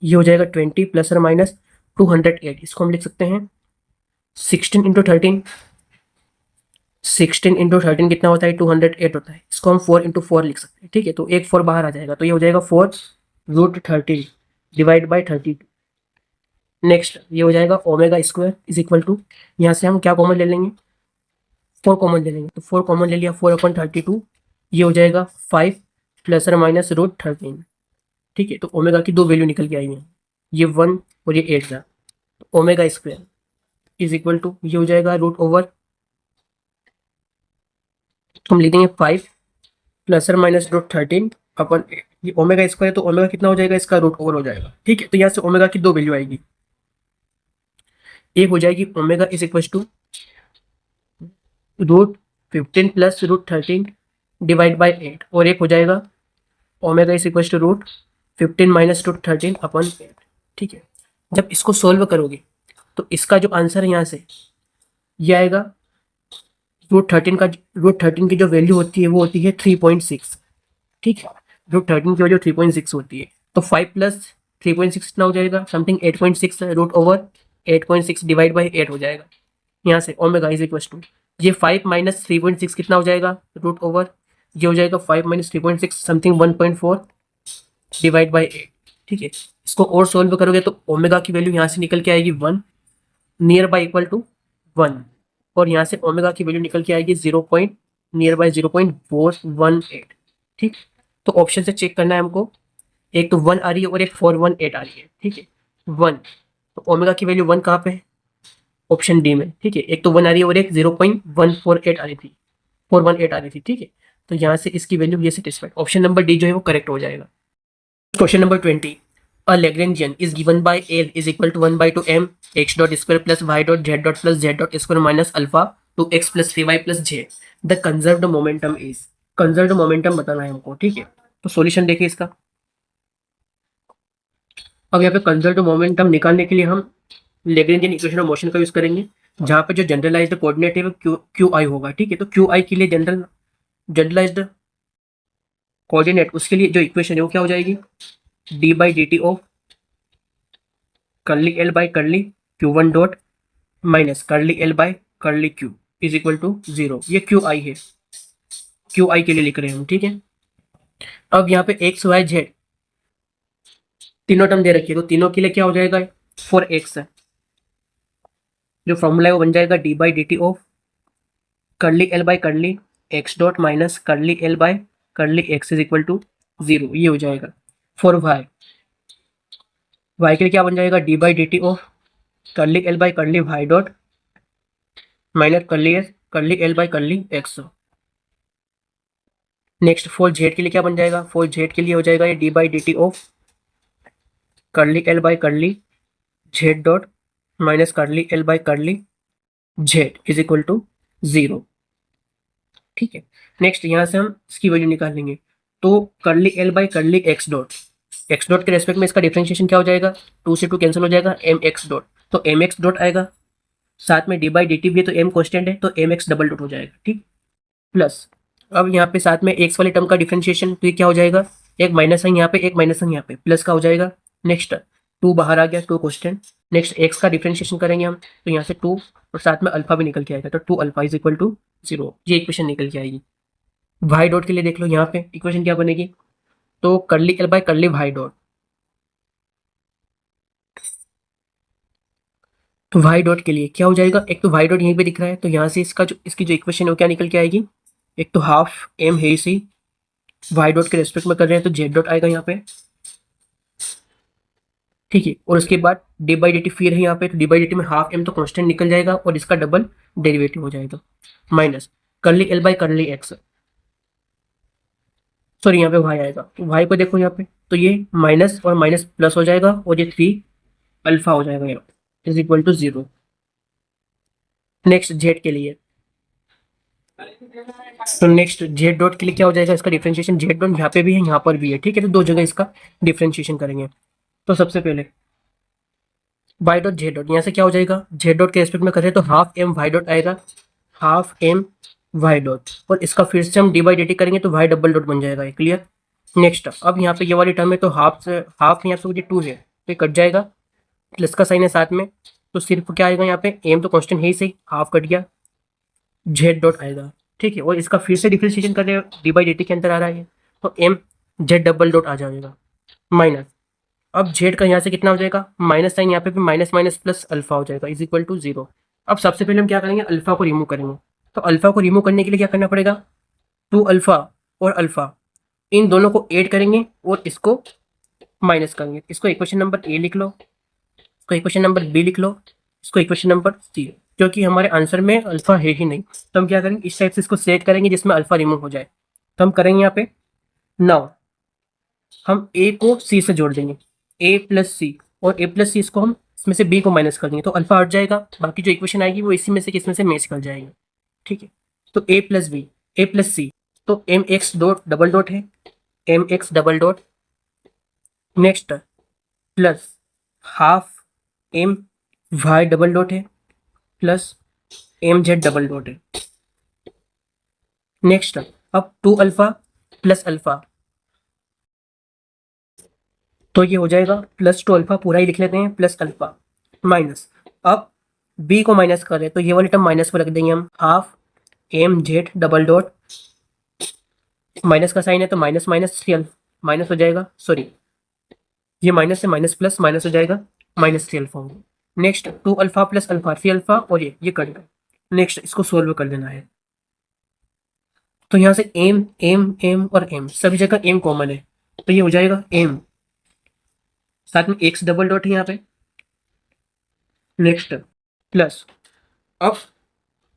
ये हो जाएगा 20 प्लस और माइनस 208, इसको हम लिख सकते हैं 16 इंटू 13 16 इंटू 13 कितना होता है 208 होता है, इसको हम 4 इंटू 4 लिख सकते हैं। ठीक है, तो एक 4 बाहर आ जाएगा, तो ये हो जाएगा 4 रूट 13 डिवाइड बाई 32। नेक्स्ट ये हो जाएगा omega square is equal to, यहाँ से हम क्या कॉमन ले लेंगे 4 कॉमन ले लेंगे, तो 4 कॉमन ले लिया 4/32 ये हो जाएगा 5 प्लस और माइनस रूट 13। ठीक है, तो ओमेगा की दो वैल्यू निकल के आई हैं, ये 1 और ये 8 था, तो omega square is equal to ये हो जाएगा रूट ओवर हम लिख देंगे 5 प्लस और माइनस रूट 13 अपन 8, ये ओमेगा स्क्वायर तो ओमेगा कितना हो जाएगा इसका रूट ओवर हो जाएगा। ठीक है, तो यहाँ से ओमेगा की दो वैल्यू आएगी, एक हो जाएगी omega is equal to root 15 plus root 13 divide by 8, और एक हो जाएगा omega is equal to root 15 minus root 13 upon 8। ठीक है, जब इसको सोल्व करोगे तो इसका जो आंसर है यहाँ से ये आएगा रूट 13 की जो वैल्यू होती है वो होती है 3.6। ठीक है, रूट 13 की वैल्यू 3.6 होती है, तो 5 प्लस 3.6 कितना हो जाएगा something 8.6 root over 8.6 divide by 8 हो जाएगा। यहाँ से ओमेगा इज इक्वल टू ये 5 माइनस 3.6 कितना हो जाएगा रूट ओवर ये हो जाएगा 5 माइनस 3.6 समथिंग 1.4 डिवाइड बाई 8। ठीक है, इसको और सोल्व करोगे तो ओमेगा की वैल्यू यहाँ से निकल के आएगी 1 नियर बाई इक्वल टू 1, और यहाँ से ओमेगा की वैल्यू निकल के आएगी 0. Near by 0.418। ठीक, तो ऑप्शन से चेक करना है हमको, एक तो 1 आ रही है और एक 418 आ रही है। ठीक है, 1 तो ओमेगा की वैल्यू 1 कहाँ पे है ऑप्शन डी में। ठीक है, एक तो 1 आ रही है और एक 0.148 आ रही थी 418 आ रही थी। ठीक है, तो यहाँ से इसकी वैल्यू ये सेटिस्फाइड, ऑप्शन नंबर डी जो है वो करेक्ट हो जाएगा। Question number 20, a Lagrangian is given by L is equal to 1 by 2 m x dot square plus y dot z dot plus z dot square minus alpha to x plus 3y plus j. The conserved momentum is, conserved momentum बताना है हमको, ठीक है। तो सॉल्यूशन देखिए इसका। अब यहाँ पे कंजर्व्ड मोमेंटम निकालने के लिए हम Lagrangian इक्वेशन ऑफ मोशन का यूज करेंगे, जहाँ पे जो जनरलाइज्ड कोऑर्डिनेट है वो क्यू आई होगा, ठीक है। तो क्यू आई के लिए जनरलाइज्ड कोऑर्डिनेट, उसके लिए जो इक्वेशन है वो क्या हो जाएगी, D by D T of curly L by curly q one dot minus curly L by curly q is equal to 0। ये क्यू आई है, क्यू आई के लिए लिख रहे हैं हम, ठीक है। अब यहाँ पे एक्स वाई जेड तीनों टर्म दे रखी है, तो तीनों के लिए क्या हो जाएगा, फॉर एक्स है, जो फॉर्मूला है वो बन जाएगा d by D T of curly L by curly x dot minus curly L by curly x is equal to 0, ये हो जाएगा। फॉर वाई, वाई के लिए क्या बन जाएगा, d by D T of curly L by curly y dot minus curly L by curly x. Next for z के लिए क्या बन जाएगा, फॉर जेड के लिए हो जाएगा ये D by D T of curly L by curly z dot minus curly L by curly z is equal to 0, ठीक है। नेक्स्ट यहाँ से हम इसकी वैल्यू निकालेंगे, तो curly L by curly x dot के रेस्पेक्ट में इसका डिफरेंशिएशन क्या हो जाएगा, 2 से 2 कैंसिल हो जाएगा, एम एक्स डॉट, तो एम एक्स डॉट आएगा, साथ में डी बाई डी टी भी है तो एम कॉन्स्टेंट है तो एम एक्स डबल डॉट हो जाएगा, ठीक। प्लस अब यहाँ पे साथ में एक्स वाले टर्म का डिफरेंशिएशन, तो ये क्या हो जाएगा, एक माइनस है यहाँ पे, एक माइनस है यहाँ पे, प्लस का हो जाएगा। नेक्स्ट 2 बाहर आ गया, 2 कॉन्स्टेंट। नेक्स्ट एक्स का डिफरेंशिएशन करेंगे हम, तो यहाँ से 2 और साथ में अल्फा भी निकल के आएगा, तो 2 अल्फा इज इक्वल टू 0, ये इक्वेशन निकल के आएगी। वाई डॉट के लिए देख लो, यहाँ पे इक्वेशन क्या बनेगी, तो curly L by curly y dot, तो वाई डॉट के लिए क्या हो जाएगा, एक तो वाई डॉट यहीं पे दिख रहा है, तो यहाँ से इसकी जो इक्वेशन है वो क्या निकल के आएगी, एक तो हाफ एम है सी वाई डॉट के रेस्पेक्ट में कर रहे हैं तो जेड डॉट आएगा यहाँ पे, ठीक है। और उसके बाद डी बाई डी टी फिर है यहाँ पे, तो डी बाई डी टी में हाफ एम तो कॉन्स्टेंट निकल जाएगा और इसका डबल डेरिवेटिव हो जाएगा, minus curly L by curly x, sorry यहाँ पे वाई आएगा, तो वाई को देखो यहाँ पे, तो ये माइनस और माइनस प्लस हो जाएगा और ये 3 अल्फा हो जाएगा यहाँ is equal to 0। Next z के लिए, तो नेक्स्ट जेड डॉट के लिए क्या हो जाएगा, इसका डिफरेंशिएशन जेड डॉट यहाँ पे भी है यहाँ पर भी है, ठीक है। तो 2 जगह इसका डिफरेंशिएशन करेंगे, तो सबसे पहले वाई डॉट जेड डॉट, यहाँ से क्या हो जाएगा, जेड डॉट के रेस्पेक्ट में करें तो हाफ एम वाई डॉट आएगा, हाफ एम वाई डॉट, और इसका फिर से हम डी बाई डी टी करेंगे तो वाई डबल डॉट बन जाएगा, क्लियर। नेक्स्ट अब यहाँ पे ये वाली टर्म है, तो हाफ से हाफ यहाँ पे 2 है तो ये कट जाएगा, प्लस का साइन है साथ में, तो सिर्फ क्या आएगा यहाँ पे, एम तो कांस्टेंट है ही सही, हाफ कट गया, जेड डॉट आएगा, ठीक है। और इसका फिर से डिफरेंशिएशन कर रहे हैं, डी बाई डी टी के अंदर आ रहा है, तो एम जेड डबल डॉट आ जाएगा, माइनस, अब जेड का यहाँ से कितना हो जाएगा, माइनस साइन यहाँ पे भी माइनस माइनस प्लस अल्फा हो जाएगा इज इक्वल टू 0। अब सबसे पहले हम क्या करेंगे, अल्फा को रिमूव करेंगे, तो अल्फा को रिमूव करने के लिए क्या करना पड़ेगा, 2 अल्फा और अल्फा इन दोनों को ऐड करेंगे और इसको माइनस करेंगे, इसको इक्वेशन नंबर ए लिख लो, इसको इक्वेशन नंबर बी लिख लो, इसको इक्वेशन नंबर सी, क्योंकि हमारे आंसर में अल्फा है ही नहीं, तो हम क्या करेंगे, इस टाइप से इसको सेट करेंगे जिसमें अल्फा रिमूव हो जाए, तो हम करेंगे यहाँ पे नाउ हम ए को सी से जोड़ देंगे, ए प्लस सी, और ए प्लस सी इसको हम इसमें से बी को माइनस कर देंगे, तो अल्फा हट जाएगा, बाकी जो इक्वेशन आएगी वो इसी में से किसमें से मैच कर जाएगी, ठीक है। तो A plus B, A plus C, तो M x dot double dot है, M x double dot, next plus half M Y double dot है, plus M Z double dot है। नेक्स्ट अब 2 अल्फा प्लस अल्फा, तो ये हो जाएगा प्लस 2 अल्फा, पूरा ही लिख लेते हैं, प्लस अल्फा माइनस, अब बी को माइनस कर रहे हैं तो ये वाली टर्म माइनस पर रख देंगे हम, half m Z double dot, minus का साइन है तो माइनस माइनस 3 माइनस हो जाएगा, सॉरी ये माइनस से माइनस प्लस माइनस हो जाएगा, माइनस 3 अल्फा होगा। Next 2 alpha plus alpha 3 alpha, और ये कट गया। नेक्स्ट इसको सोल्व कर लेना है, तो यहाँ से एम एम एम और एम सभी जगह एम कॉमन है, तो ये हो जाएगा एम, साथ में एक्स डबल डॉट है यहाँ पे, नेक्स्ट प्लस अब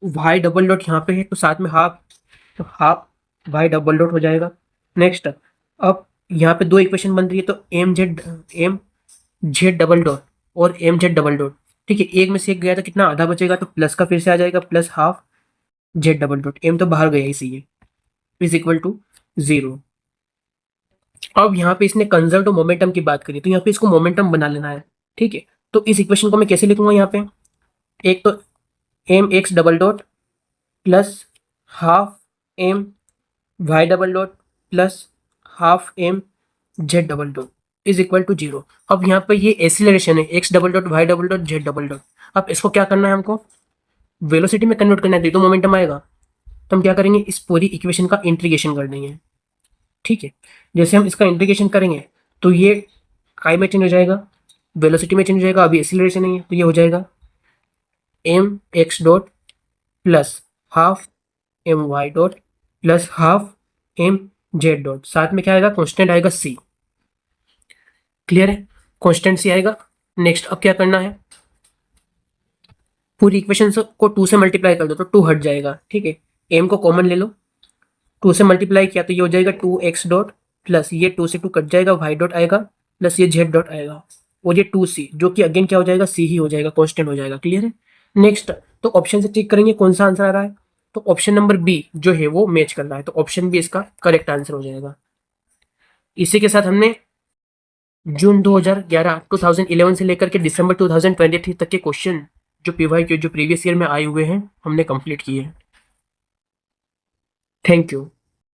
वाई डबल डॉट यहाँ पे है तो साथ में हाफ, तो हाफ वाई डबल डॉट हो जाएगा। नेक्स्ट अब यहाँ पे दो इक्वेशन बन रही है, तो एम जेड डबल डॉट और एम जेड डबल डॉट, ठीक है, एक में से एक गया तो कितना आधा बचेगा, तो प्लस का फिर से आ जाएगा plus half z double dot, m तो बाहर गया इसीलिए, इज इक्वल टू 0। अब यहाँ पे इसने कंजर्व्ड मोमेंटम की बात करी, तो यहाँ पे इसको मोमेंटम बना लेना है, ठीक है। तो इस इक्वेशन को मैं कैसे लिखूंगा यहाँ पे, एक तो M x double dot plus half M Y double dot plus half m Z double dot is equal to 0। अब यहाँ पे ये एसिलरेशन है, x double dot y double dot z double dot. अब इसको क्या करना है, हमको वेलोसिटी में कन्वर्ट करना है, तो मोमेंटम आएगा। तो हम क्या करेंगे, इस पूरी इक्वेशन का इंटीग्रेशन कर देंगे, ठीक है। जैसे हम इसका इंटीग्रेशन करेंगे तो ये काई में चेंज हो जाएगा, वेलोसिटी में चेंज हो जाएगा, अभी एक्सीलरेशन नहीं है, तो ये हो जाएगा m x dot plus half M y dot plus half m z dot, साथ में क्या आएगा, कॉन्स्टेंट आएगा सी। क्लियर है, कॉन्स्टेंट सी आएगा। नेक्स्ट अब क्या करना है, पूरी इक्वेशन को 2 से मल्टीप्लाई कर दो तो 2 हट जाएगा, ठीक है। एम को कॉमन ले लो, 2 से मल्टीप्लाई किया तो ये हो जाएगा 2x डॉट प्लस ये 2 से 2 कट जाएगा, y डॉट आएगा प्लस ये z डॉट आएगा, और ये 2c जो कि अगेन क्या हो जाएगा, c ही हो जाएगा, कांस्टेंट हो जाएगा। क्लियर है। नेक्स्ट तो ऑप्शन से चेक करेंगे कौन सा आंसर आ रहा है, तो ऑप्शन नंबर बी जो है वो मैच कर रहा है, तो ऑप्शन बी इसका करेक्ट आंसर हो जाएगा। इसी के साथ हमने जून 2011 से लेकर के दिसंबर 2023 तक के क्वेश्चन जो पीवाई के जो प्रीवियस ईयर में आए हुए हैं हमने कंप्लीट किए हैं। Thank you.